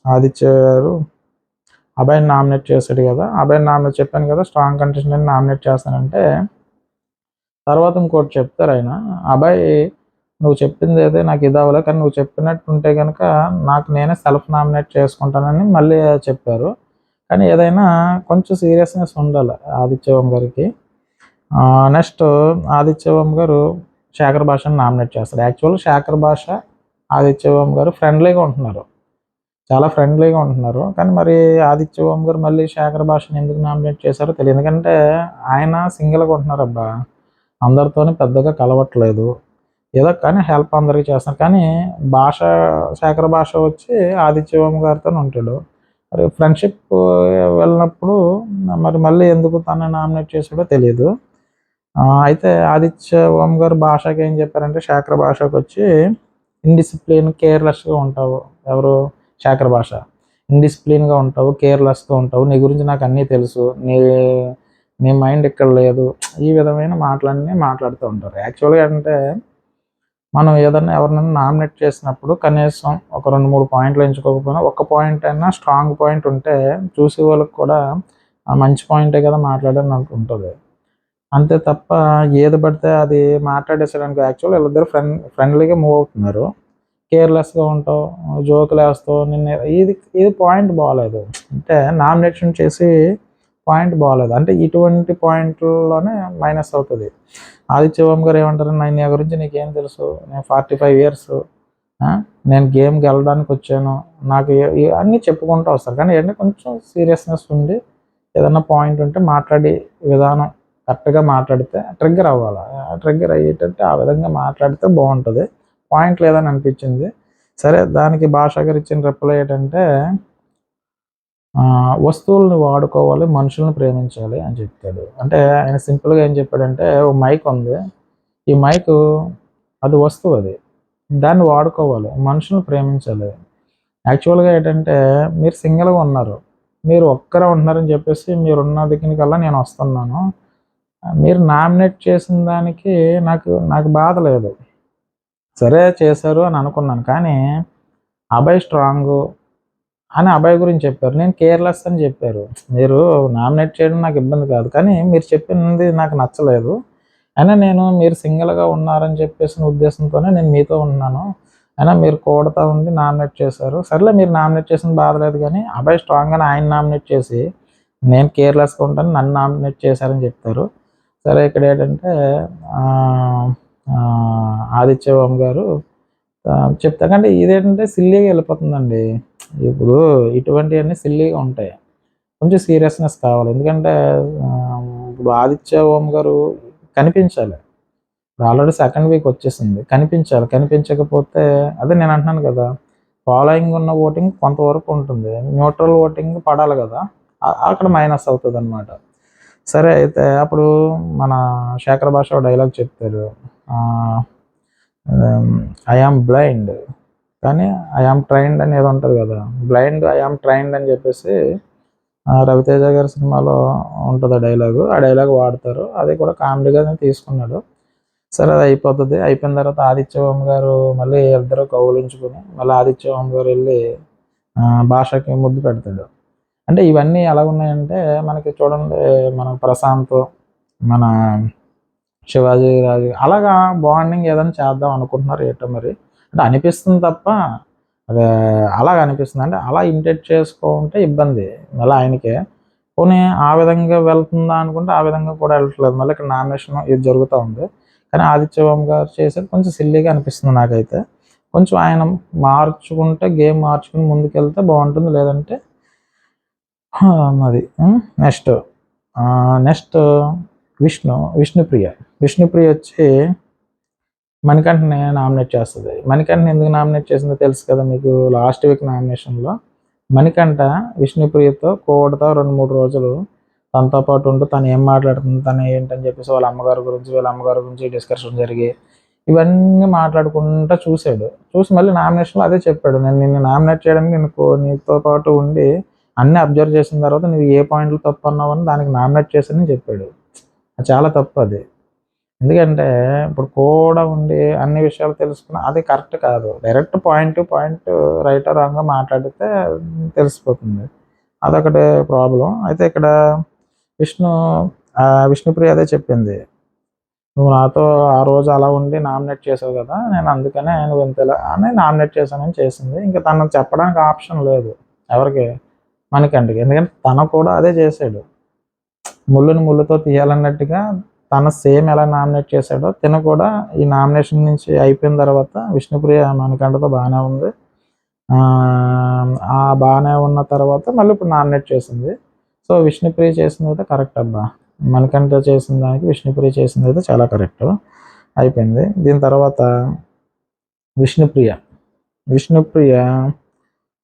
ఆదిత్య గారు అభయ్‌ని నామినేట్ చేశాడు కదా! అభయ్‌ని నామినేట్ చెప్పాను కదా! స్ట్రాంగ్ కంటెస్టెంట్‌ని నామినేట్ చేస్తానంటే తర్వాత ఇంకోటి చెప్తారాయన. అభయ్ నువ్వు చెప్పింది అయితే నాకు ఇది అవ్వలే. కానీ నువ్వు చెప్పినట్టుంటే గనక నాకు నేనే సెల్ఫ్ నామినేట్ చేసుకుంటానని మళ్ళీ చెప్పారు. కానీ ఏదైనా కొంచెం సీరియస్‌నెస్ ఉండాలి ఆదిత్య ఓం గారికి. నెక్స్ట్ ఆదిత్య ఓం గారు శేఖర్ భాషని నామినేట్ చేస్తాడు. యాక్చువల్‌గా శేఖర్ భాష, ఆదిత్య ఓం గారు ఫ్రెండ్లీగా ఉంటున్నారు. చాలా ఫ్రెండ్లీగా ఉంటున్నారు. కానీ మరి ఆదిత్య ఓం గారు మళ్ళీ శేఖర్ భాషని ఎందుకు నామినేట్ చేశారో తెలీదు. ఎందుకంటే ఆయన సింగిల్‌గా ఉంటున్నారబ్బా! అందరితోని పెద్దగా కలవట్లేదు. ఏదో కానీ హెల్ప్ అందరికి చేస్తున్నారు. కానీ శేఖర్ భాష వచ్చి ఆదిత్య ఓం గారితోనే ఉంటాడు. మరి ఫ్రెండ్‌షిప్ వెళ్ళినప్పుడు మరి మళ్ళీ ఎందుకు తనని నామినేట్ చేసాడో తెలీదు. అయితే ఆదిత్య ఓం గారు భాషకి ఏం చెప్పారంటే శేఖర్ భాషకొచ్చి ఇండిసిప్లిన్, కేర్‌లెస్‌గా ఉంటావు. ఎవరు? శేఖర్ భాష. ఇండిసిప్లిన్‌గా ఉంటావు, కేర్‌లెస్‌గా ఉంటావు. నీ గురించి నాకు అన్నీ తెలుసు. నీ మైండ్ ఇక్కడ లేదు. ఈ విధమైన మాటలన్నీ మాట్లాడుతూ ఉంటారు. యాక్చువల్‌గా అంటే మనం ఏదన్నా ఎవరినైనా నామినేట్ చేసినప్పుడు కనీసం ఒక 2, 3 పాయింట్లు ఎంచుకోకపోయినా ఒక్క పాయింట్ అయినా స్ట్రాంగ్ పాయింట్ ఉంటే చూసే వాళ్ళకి కూడా మంచి పాయింటే కదా మాట్లాడాను ఉంటది. అంతే తప్ప ఏది పడితే అది మాట్లాడేసాడనుకో యాక్చువల్‌గా వీళ్ళిద్దరూ ఫ్రెండ్లీగా మూవ్ అవుతున్నారు. కేర్‌లెస్‌గా ఉంటావు, జోకులేస్తావు ఇది పాయింట్ బాలేదు. అంటే నామినేషన్ చేసి పాయింట్ బాలేదు. అంటే ఇటువంటి పాయింట్‌ల్లోనే మైనస్ అవుతది. ఆదిత్య ఓం గారు ఏమంటారు, నా గురించి నీకేం తెలుసు? నేను 45 ఇయర్స్ నేను గేమ్ గెలవడానికి వచ్చాను. నాకు అన్నీ చెప్పుకుంటూ వస్తారు. కానీ ఏంటంటే కొంచెం సీరియస్‌నెస్ ఉండి ఏదన్నా పాయింట్ ఉంటే మాట్లాడే విధానం కరెక్ట్‌గా మాట్లాడితే ట్రిగ్గర్ అవ్వాలి. ట్రిగ్గర్ అయ్యేటట్టు ఆ విధంగా మాట్లాడితే బాగుంటుంది. పాయింట్ లేదని అనిపించింది. సరే దానికి భాష గారు ఇచ్చిన రిప్లై ఏంటంటే వస్తువులను వాడుకోవాలి, మనుషులను ప్రేమించాలి అని చెప్తాడు. అంటే ఆయన సింపుల్‌గా ఏం చెప్పాడంటే ఓ మైక్ ఉంది. ఈ మైకు అది వస్తువు అది. దాన్ని వాడుకోవాలి. మనుషులను ప్రేమించాలి. యాక్చువల్‌గా ఏంటంటే మీరు సింగిల్‌గా ఉన్నారు. మీరు ఒక్కరే ఉంటున్నారని చెప్పేసి మీరున్న దగ్గరికల్లా నేను వస్తున్నాను. మీరు నామినేట్ చేసిన దానికి నాకు బాధ లేదు. సరే చేశారు అని అనుకున్నాను. కానీ అభయ్ స్ట్రాంగు అని అభయ్ గురించి చెప్పారు. నేను కేర్‌లెస్ అని చెప్పారు. మీరు నామినేట్ చేయడం నాకు ఇబ్బంది కాదు. కానీ మీరు చెప్పింది నాకు నచ్చలేదు. అయినా మీరు సింగిల్‌గా ఉన్నారని చెప్పేసిన ఉద్దేశంతోనే నేను మీతో ఉన్నాను. అయినా మీరు కూడతా ఉండి నామినేట్ చేశారు. సర్లే మీరు నామినేట్ చేసింది బాధలేదు కానీ అభయ్ స్ట్రాంగ్ అని ఆయన నామినేట్ చేసి నేను కేర్‌లెస్‌గా ఉంటాను నన్ను నామినేట్ చేశారని చెప్తారు. సరే ఇక్కడ ఏంటంటే ఆదిత్య ఓం గారు చెప్తా కానీ ఇదేంటంటే సిల్లీగా వెళ్ళిపోతుందండి. ఇప్పుడు ఇటువంటివన్నీ సిల్లీగా ఉంటాయి. కొంచెం సీరియస్‌నెస్ కావాలి. ఎందుకంటే ఇప్పుడు ఆదిత్య ఓం గారు కనిపించాలి. ఇప్పుడు ఆల్రెడీ సెకండ్ వీక్ వచ్చేసింది. కనిపించాలి. కనిపించకపోతే అదే నేను అంటున్నాను కదా! ఫాలోయింగ్ ఉన్న ఓటింగ్ కొంతవరకు ఉంటుంది. న్యూట్రల్ ఓటింగ్ పడాలి కదా! అక్కడ మైనస్ అవుతదనమాట. సరే అయితే అప్పుడు మన శేఖర్ భాష ఓ డైలాగ్ చెప్తారు. ఐ ఆమ్ బ్లైండ్ కానీ ఐ ఆమ్ ట్రైన్డ్ అని ఏదో ఉంటుంది కదా, బ్లైండ్ ఐ ఆమ్ ట్రైన్డ్ అని చెప్పేసి రవితేజ గారి సినిమాలో ఉంటుంది డైలాగు. ఆ డైలాగ్ వాడతారు, అది కూడా కామెడీగానే తీసుకున్నాడు. సరే అది అయిపోతుంది. అయిపోయిన తర్వాత ఆదిత్యవర్మ గారు మళ్ళీ ఇద్దరు కౌలించుకుని మళ్ళీ ఆదిత్యవర్మ గారు వెళ్ళి భాషకి ముద్దు పెడతాడు. అంటే ఇవన్నీ ఎలా ఉన్నాయంటే మనకి చూడండి, మన ప్రశాంత్, మన శివాజీ రాజు అలాగా బాండింగ్ ఏదైనా చేద్దాం అనుకుంటున్నారు ఏటో మరి. అంటే అనిపిస్తుంది తప్ప అది అలాగ అనిపిస్తుంది. అంటే అలా ఇమిటేట్ చేసుకుంటే ఇబ్బంది మళ్ళీ ఆయనకే. పోనీ ఆ విధంగా వెళ్తుందా అనుకుంటే ఆ విధంగా కూడా వెళ్ళట్లేదు. మళ్ళీ ఇక్కడ నామినేషన్ ఇది జరుగుతూ ఉంది. కానీ ఆదిత్యవర్మ గారు చేసేది కొంచెం సిల్లీగా అనిపిస్తుంది నాకైతే. కొంచెం ఆయన మార్చుకుంటే, గేమ్ మార్చుకుని ముందుకెళ్తే బాగుంటుంది. లేదంటే అది. Next next Vishnupriya. విష్ణుప్రియ వచ్చి మణికంఠని నామినేట్ చేస్తుంది. మణికంఠని ఎందుకు నామినేట్ చేసిందో తెలుసు కదా మీకు. లాస్ట్ వీక్ నామినేషన్లో మణికంఠ విష్ణుప్రియతో కోడతో 2-3 రోజులు తనతో పాటు ఉంటూ తను ఏం మాట్లాడుతుంది, తను ఏంటని చెప్పేసి వాళ్ళ అమ్మగారి గురించి, వీళ్ళ అమ్మగారి గురించి డిస్కషన్ జరిగి ఇవన్నీ మాట్లాడుకుంటూ చూశాడు. చూసి మళ్ళీ నామినేషన్లో అదే చెప్పాడు, నేను నిన్ను నామినేట్ చేయడానికి నీతో పాటు ఉండి అన్నీ అబ్జర్వ్ చేసిన తర్వాత నువ్వు ఏ పాయింట్లు తప్పు అన్నావని దానికి నామినేట్ చేశానని చెప్పాడు. అది చాలా తప్పు అది. ఎందుకంటే ఇప్పుడు కూడా ఉండి అన్ని విషయాలు తెలుసుకున్న అది కరెక్ట్ కాదు. Direct point to point right or రాంగ్గా మాట్లాడితే తెలిసిపోతుంది. అదొకటి ప్రాబ్లం. అయితే ఇక్కడ విష్ణుప్రియ అదే చెప్పింది, నువ్వు నాతో ఆ రోజు అలా ఉండి నామినేట్ చేసావు కదా, నేను అందుకనే నువ్వు ఇంతలా అని నామినేట్ చేశానని చేసింది. ఇంకా తనకు చెప్పడానికి ఆప్షన్ లేదు ఎవరికి, మనకంటికి. ఎందుకంటే తను కూడా అదే చేశాడు, ముళ్ళుని ముళ్ళుతో తీయాలన్నట్టుగా తన సేమ్ ఎలా నామినేట్ చేశాడో తిన కూడా ఈ నామినేషన్ నుంచి అయిపోయిన తర్వాత విష్ణుప్రియ మణికంఠతో బాగానే ఉంది. ఆ బాగానే ఉన్న తర్వాత మళ్ళీ ఇప్పుడు నామినేట్ చేసింది. సో విష్ణుప్రియ చేసింది అయితే కరెక్ట్ అబ్బా. మణికంఠ చేసిన దానికి విష్ణుప్రియ చేసింది అయితే చాలా కరెక్ట్ అయిపోయింది. దీని తర్వాత విష్ణుప్రియ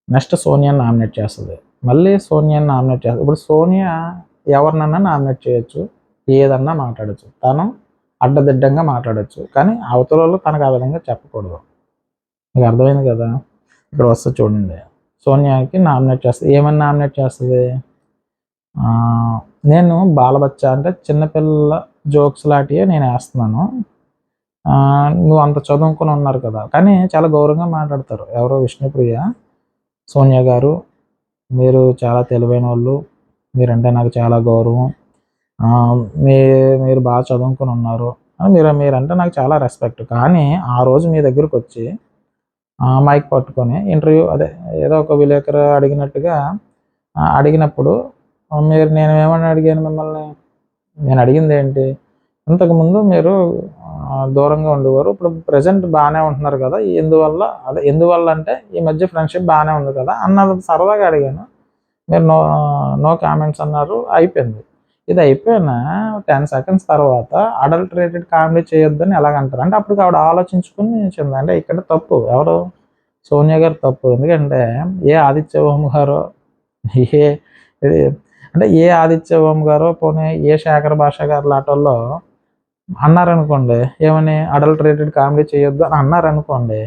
నెక్స్ట్ సోనియాని నామినేట్ చేస్తుంది. మళ్ళీ సోనియాని నామినేట్ చేస్తుంది. ఇప్పుడు సోనియా ఎవరినన్నా నామినేట్ చేయొచ్చు, ఏదన్నా మాట్లాడచ్చు, తను అడ్డదిడ్డంగా మాట్లాడచ్చు. కానీ అవతల వాళ్ళు తనకు ఆ విధంగా చెప్పకూడదు. మీకు అర్థమైంది కదా. ఇక్కడ వస్తే చూడండి, సోనియాకి నామినేట్ చేస్తుంది. ఏమని నామినేట్ చేస్తుంది, నేను బాలబచ్చ అంటే చిన్నపిల్లల జోక్స్ లాంటివి నేను వేస్తున్నాను, నువ్వు అంత చదువుకుని ఉన్నారు కదా. కానీ చాలా గౌరవంగా మాట్లాడతారు ఎవరో విష్ణుప్రియ, సోనియా గారు మీరు చాలా తెలివైన వాళ్ళు, మీరంటే నాకు చాలా గౌరవం, మీరు బాగా చదువుకుని ఉన్నారు, మీరంటే నాకు చాలా రెస్పెక్ట్. కానీ ఆ రోజు మీ దగ్గరకు వచ్చి మైక్ పట్టుకొని ఇంటర్వ్యూ అదే ఏదో ఒక విలేకరు అడిగినట్టుగా అడిగినప్పుడు నేను ఏమని అడిగాను మిమ్మల్ని, నేను అడిగింది ఏంటి, ఇంతకుముందు మీరు దూరంగా ఉండేవారు, ఇప్పుడు ప్రజెంట్ బాగానే ఉంటున్నారు కదా, ఎందువల్ల అంటే ఈ మధ్య ఫ్రెండ్షిప్ బాగానే ఉంది కదా అన్నది సరదాగా అడిగాను. మీరు నో కామెంట్స్ అన్నారు, అయిపోయింది. ఇది అయిపోయిన 10 seconds తర్వాత అడల్టరేటెడ్ కామెడీ చేయొద్దని ఎలాగంటారు అంటే అప్పుడు ఆవిడ ఆలోచించుకుని చెంది. అంటే ఇక్కడ తప్పు ఎవరు, సోనియా గారు తప్పు. ఎందుకంటే ఏ ఆదిత్యవర్మ గారో ఏ ఆదిత్యవర్మ గారో పోనీ ఏ శేఖర్ భాష గారు లాటల్లో అన్నారనుకోండి, ఏమని అడల్టరేటెడ్ కామెడీ చేయొద్దు అని అన్నారనుకోండి,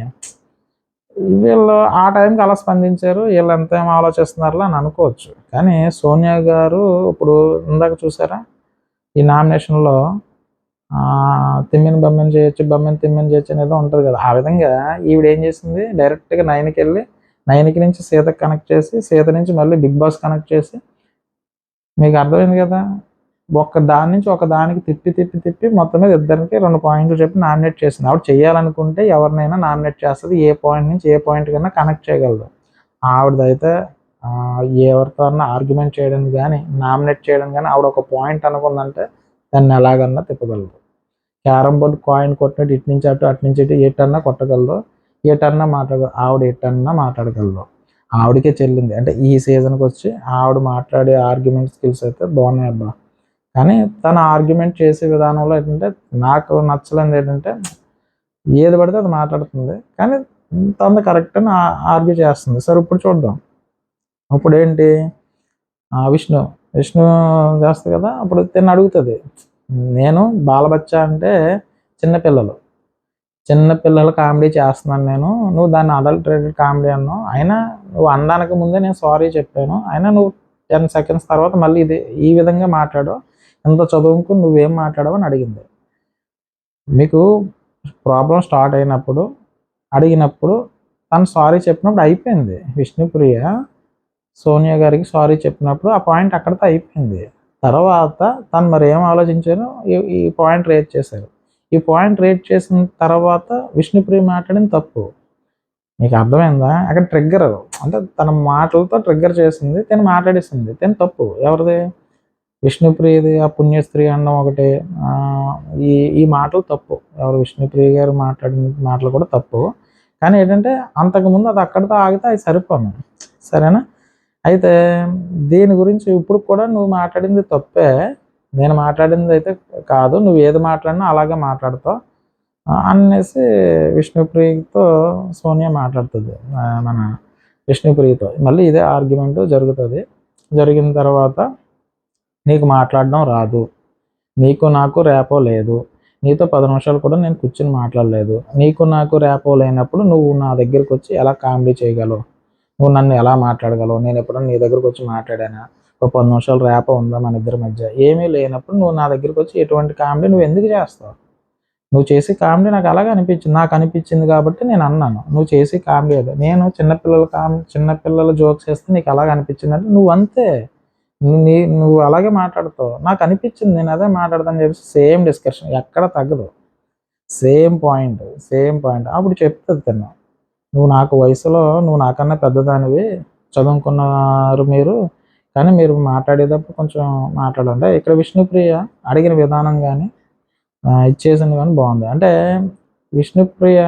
వీళ్ళు ఆ టైంకి అలా స్పందించారు, వీళ్ళు ఎంతేం ఆలోచిస్తున్నారో అని అనుకోవచ్చు. కానీ సోనియా గారు ఇప్పుడు ఇందాక చూసారా ఈ నామినేషన్లో తిమ్మిని బమ్మెని చేయొచ్చు, బమ్మెని తిమ్మిని చేయొచ్చు అనేది ఉంటుంది కదా. ఆ విధంగా ఈవిడ ఏం చేసింది, డైరెక్ట్గా 9కి వెళ్ళి 9కి నుంచి సీతకు కనెక్ట్ చేసి, సీత నుంచి మళ్ళీ బిగ్ బాస్ కనెక్ట్ చేసి, మీకు అర్థమైంది కదా, ఒక దాని నుంచి ఒక దానికి తిప్పి మొత్తం మీద ఇద్దరికి 2 పాయింట్లు చెప్పి నామినేట్ చేసింది. ఆవిడ చేయాలనుకుంటే ఎవరినైనా నామినేట్ చేస్తుంది, ఏ పాయింట్ నుంచి ఏ పాయింట్ కన్నా కనెక్ట్ చేయగలదు. ఆవిడదైతే ఎవరితో ఆర్గ్యుమెంట్ చేయడానికి కానీ నామినేట్ చేయడానికి కానీ ఆవిడ ఒక పాయింట్ అనుకుందంటే దాన్ని ఎలాగన్నా తిప్పగలదు. క్యారమ్ బోర్డు కాయిన్ కొట్టినట్టు ఇటు నుంచి అటు నుంచి ఇటు ఎటన్నా కొట్టగలదు, ఎటన్నా ఆవిడ ఎటన్నా మాట్లాడగలదు. ఆవిడకే చెల్లింది. అంటే ఈ సీజన్కి వచ్చి ఆవిడ మాట్లాడే ఆర్గ్యుమెంట్ స్కిల్స్ అయితే బాగున్నాయి అబ్బా. కానీ తన ఆర్గ్యుమెంట్ చేసే విధానంలో ఏంటంటే నాకు నచ్చలేదు ఏంటంటే ఏది పడితే అది మాట్లాడుతుంది, కానీ తన కరెక్ట్ అని ఆర్గ్యూ చేస్తుంది. సరే ఇప్పుడు చూద్దాం. ఇప్పుడు ఏంటి, విష్ణు చేస్తుంది కదా, అప్పుడు తిని అడుగుతుంది, నేను బాలబచ్చ అంటే చిన్నపిల్లలు, చిన్న పిల్లల కామెడీ చేస్తున్నాను నేను, నువ్వు దాన్ని అడల్టరేటెడ్ కామెడీ అన్నావు. అయినా నువ్వు అనడానికి ముందే నేను సారీ చెప్పాను. అయినా నువ్వు 10 సెకండ్స్ తర్వాత మళ్ళీ ఈ విధంగా మాట్లాడావు. ఇంత చదువుకుని నువ్వేం మాట్లాడావు అని అడిగింది. మీకు ప్రాబ్లం స్టార్ట్ అయినప్పుడు అడిగినప్పుడు తను సారీ చెప్పినప్పుడు అయిపోయింది. విష్ణుప్రియ సోనియా గారికి సారీ చెప్పినప్పుడు ఆ పాయింట్ అక్కడితో అయిపోయింది. తర్వాత తను మరి ఏం ఆలోచించారో ఈ పాయింట్ రేట్ చేశారు. ఈ పాయింట్ రేట్ చేసిన తర్వాత విష్ణుప్రియ మాట్లాడింది తప్పు. మీకు అర్థమైందా? అక్కడ ట్రిగ్గర్, అంటే తన మాటలతో ట్రిగ్గర్ చేసింది, తను మాట్లాడేసింది, తను తప్పు. ఎవరిది? విష్ణుప్రియది. ఆ పుణ్యస్త్రీ అనడం ఒకటి, ఈ మాటలు తప్పు. ఎవరు? విష్ణుప్రియ గారు మాట్లాడిన మాటలు కూడా తప్పు. కానీ ఏంటంటే అంతకుముందు అది అక్కడితో ఆగితే అది సరిపోను. సరేనా? అయితే దీని గురించి ఇప్పుడు కూడా నువ్వు మాట్లాడింది తప్పే, నేను మాట్లాడింది అయితే కాదు, నువ్వు ఏది మాట్లాడినా అలాగే మాట్లాడతావు అనేసి విష్ణుప్రియతో సోనియా మాట్లాడుతుంది. మన విష్ణుప్రియతో మళ్ళీ ఇదే ఆర్గ్యుమెంట్ జరుగుతుంది. జరిగిన తర్వాత నీకు మాట్లాడడం రాదు, నీకు నాకు రేపో లేదు, నీతో 10 నిమిషాలు కూడా నేను కూర్చుని మాట్లాడలేదు, నీకు నాకు రేపో లేనప్పుడు నువ్వు నా దగ్గరికి వచ్చి ఎలా కామెడీ చేయగలవు, నువ్వు నన్ను ఎలా మాట్లాడగలవు, నేను ఎప్పుడన్నా నీ దగ్గరకు వచ్చి మాట్లాడానా, ఒక 10 నిమిషాలు రేపో ఉందా మన ఇద్దరి మధ్య? ఏమీ లేనప్పుడు నువ్వు నా దగ్గరికి వచ్చి ఎటువంటి కామెడీ నువ్వు ఎందుకు చేస్తావు? నువ్వు చేసే కామెడీ నాకు అలాగే అనిపించింది, నాకు అనిపించింది కాబట్టి నేను అన్నాను. నువ్వు చేసే కామెడీ అదే. నేను చిన్నపిల్లల జోక్స్ వేస్తే నీకు అలాగే అనిపించింది అంటే నువ్వు అంతే, నువ్వు అలాగే మాట్లాడతావు. నాకు అనిపించింది, నేను అదే మాట్లాడతాను చెప్పేసి సేమ్ డిస్కషన్, ఎక్కడ తగ్గదు, సేమ్ పాయింట్. అప్పుడు చెప్తుంది తను, నువ్వు నాకు వయసులో నువ్వు నాకన్నా పెద్దదానివి, చదువుకున్నారు మీరు, కానీ మీరు మాట్లాడేటప్పుడు కొంచెం మాట్లాడండి. ఇక్కడ విష్ణుప్రియ అడిగిన విధానం కానీ ఇచ్చేసింది కానీ బాగుంది. అంటే విష్ణుప్రియ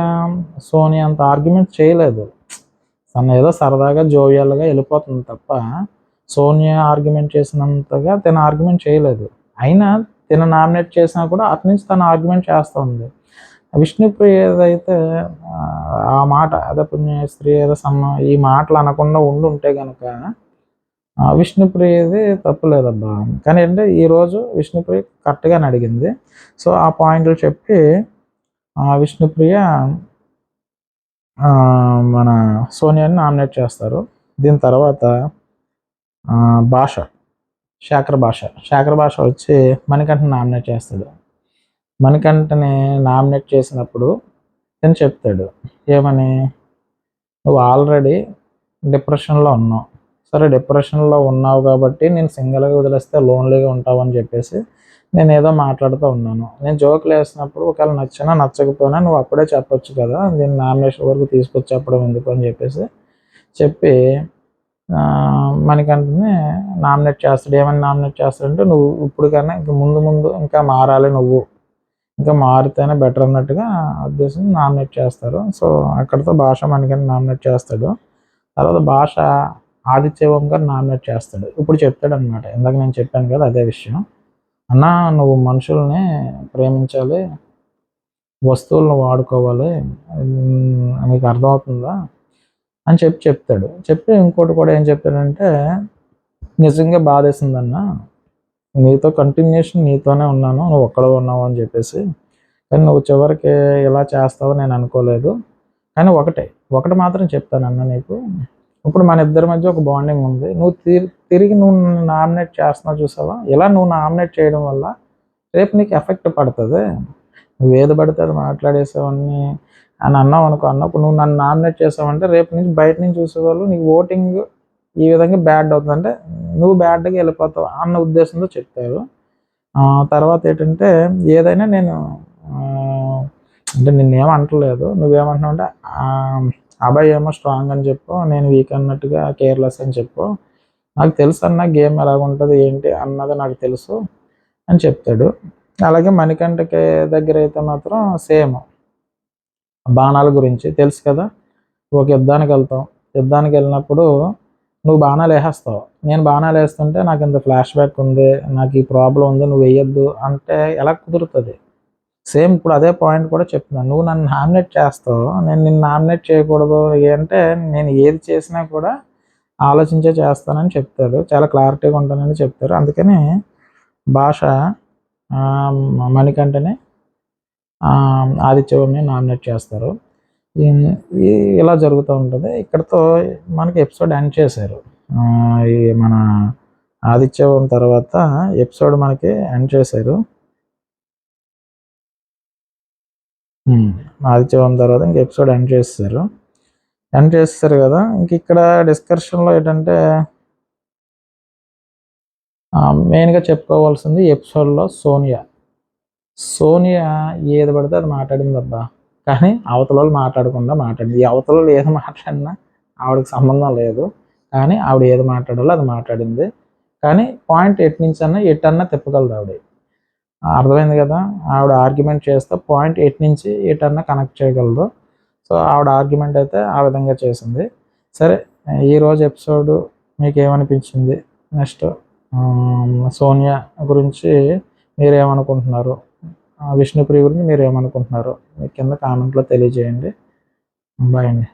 సోనియా అంత ఆర్గ్యుమెంట్ చేయలేదు, తను ఏదో సరదాగా జోవియల్గా వెళ్ళిపోతుంది తప్ప సోనియా ఆర్గ్యుమెంట్ చేసినంతగా తను ఆర్గ్యుమెంట్ చేయలేదు. అయినా తను నామినేట్ చేసినా కూడా అటు నుంచి తను ఆర్గ్యుమెంట్ చేస్తూ ఉంది. విష్ణుప్రియ ఏదైతే ఆ మాట అదే పుణ్యస్త్రీ ఏదో ఈ మాటలు అనకుండా ఉంటే కనుక విష్ణుప్రియది తప్పు లేదబ్బా. కానీ ఏంటంటే ఈరోజు విష్ణుప్రియ కరెక్ట్గానే అడిగింది. సో ఆ పాయింట్లు చెప్పి విష్ణుప్రియ మన సోనియాని నామినేట్ చేస్తారు. దీని తర్వాత శేఖర్ భాష వచ్చి మణికంఠని నామినేట్ చేస్తాడు. మణికంఠని నామినేట్ చేసినప్పుడు నేను చెప్తాడు ఏమని, నువ్వు ఆల్రెడీ డిప్రెషన్లో ఉన్నావు, సరే డిప్రెషన్లో ఉన్నావు కాబట్టి నేను సింగిల్గా వదిలేస్తే లోన్లీగా ఉంటావు అని చెప్పేసి నేను ఏదో మాట్లాడుతూ ఉన్నాను. నేను జోకులు వేసినప్పుడు ఒకవేళ నచ్చినా నచ్చకపోయినా నువ్వు అప్పుడే చెప్పొచ్చు కదా, దీన్ని నామినేషన్ వరకు తీసుకొచ్చి చెప్పడం ఎందుకు అని చెప్పి మణికంఠని నామినేట్ చేస్తాడు. ఏమని నామినేట్ చేస్తాడంటే, నువ్వు ఇప్పుడు కన్నా ఇంక ముందు ఇంకా మారాలి, నువ్వు ఇంకా మారితేనే బెటర్ అన్నట్టుగా ఉద్దేశం నామినేట్ చేస్తారు. సో అక్కడితో భాష మణికంఠని నామినేట్ చేస్తాడు. తర్వాత భాష ఆదిత్య ఓం గారు నామినేట్ చేస్తాడు. ఇప్పుడు చెప్తాడు అనమాట, ఇందాక నేను చెప్పాను కదా అదే విషయం, అన్నా నువ్వు మనుషుల్ని ప్రేమించాలి, వస్తువులను వాడుకోవాలి, నీకు అర్థమవుతుందా అని చెప్తాడు. చెప్పి ఇంకోటి కూడా ఏం చెప్పాడంటే, నిజంగా బాధేసిందన్నా, నీతో కంటిన్యూషన్ నీతోనే ఉన్నాను, నువ్వు ఒక్కడే ఉన్నావు అని చెప్పేసి, కానీ నువ్వు చివరికి ఇలా చేస్తావు నేను అనుకోలేదు. కానీ ఒకటి మాత్రం చెప్తానన్నా నీకు, ఇప్పుడు మన ఇద్దరి మధ్య ఒక బాండింగ్ ఉంది, నువ్వు తిరిగి నువ్వు నామినేట్ చేస్తున్నావు చూసావా, ఇలా నువ్వు నామినేట్ చేయడం వల్ల రేపు నీకు ఎఫెక్ట్ పడుతుంది. నువ్వు ఏది పడితే అది మాట్లాడేసావని అని అన్నావు అనుకో, అన్నప్పుడు నువ్వు నన్ను నామినేట్ చేసావంటే రేపు నుంచి బయట నుంచి చూసేవాళ్ళు నీకు ఓటింగ్ ఈ విధంగా బ్యాడ్ అవుతుంది, అంటే నువ్వు బ్యాడ్గా వెళ్ళిపోతావు అన్న ఉద్దేశంతో చెప్తారు. తర్వాత ఏంటంటే, ఏదైనా నేను అంటే నిన్నేం అంటలేదు, నువ్వేమంటున్నావు అంటే అబ్బాయి ఏమో స్ట్రాంగ్ అని చెప్పు, నేను వీక్ అన్నట్టుగా కేర్లెస్ అని చెప్పు, నాకు తెలుసు అన్న గేమ్ ఎలాగుంటుంది ఏంటి అన్నది నాకు తెలుసు అని చెప్తాడు. అలాగే మణికంఠకి దగ్గర అయితే మాత్రం సేమ్ బాణాల గురించి తెలుసు కదా, ఒక యుద్ధానికి వెళ్ళినప్పుడు నువ్వు బాణాలు వేసేస్తావు, నేను బాణాలు వేస్తుంటే నాకు ఇంత ఫ్లాష్ బ్యాక్ ఉంది, నాకు ఈ ప్రాబ్లం ఉంది, నువ్వు వేయొద్దు అంటే ఎలా కుదురుతుంది? సేమ్ ఇప్పుడు అదే పాయింట్ కూడా చెప్తున్నాను, నువ్వు నన్ను నామినేట్ చేస్తావు, నేను నిన్ను నామినేట్ చేయకూడదు అంటే నేను ఏది చేసినా కూడా ఆలోచించే చేస్తానని చెప్తారు, చాలా క్లారిటీగా ఉంటానని చెప్తారు. అందుకని భాష మణికంఠని ఆదిత్యవర్మని నామినేట్ చేస్తారు. ఇలా జరుగుతూ ఉంటుంది. ఇక్కడతో మనకి ఎపిసోడ్ ఎండ్ చేశారు. ఈ మన ఆదిత్యవర్మ తర్వాత ఎపిసోడ్ మనకి ఎండ్ చేశారు. ఆదిత్యవర్మ తర్వాత ఇంక ఎపిసోడ్ ఎండ్ చేస్తారు కదా. ఇంక ఇక్కడ డిస్కషన్లో ఏంటంటే మెయిన్గా చెప్పుకోవాల్సింది ఎపిసోడ్లో సోనియా ఏది పడితే అది మాట్లాడింది అబ్బా, కానీ అవతల వాళ్ళు మాట్లాడకుండా మాట్లాడింది. ఈ అవతల వాళ్ళు ఏది మాట్లాడినా ఆవిడకి సంబంధం లేదు, కానీ ఆవిడ ఏది మాట్లాడాలో అది మాట్లాడింది. కానీ పాయింట్ ఎట్టన్నా తిప్పగలదు ఆవిడ. అర్థమైంది కదా. ఆవిడ ఆర్గ్యుమెంట్ చేస్తే పాయింట్ నుంచి ఎటన్నా కనెక్ట్ చేయగలదు. సో ఆవిడ ఆర్గ్యుమెంట్ అయితే ఆ విధంగా చేసింది. సరే, ఈరోజు ఎపిసోడ్ మీకు ఏమనిపించింది? నెక్స్ట్ సోనియా గురించి మీరేమనుకుంటున్నారు? విష్ణుప్రియ గురించి మీరేమనుకుంటున్నారు? మీ కింద కామెంట్లో తెలియజేయండి. బాయ్ అండి.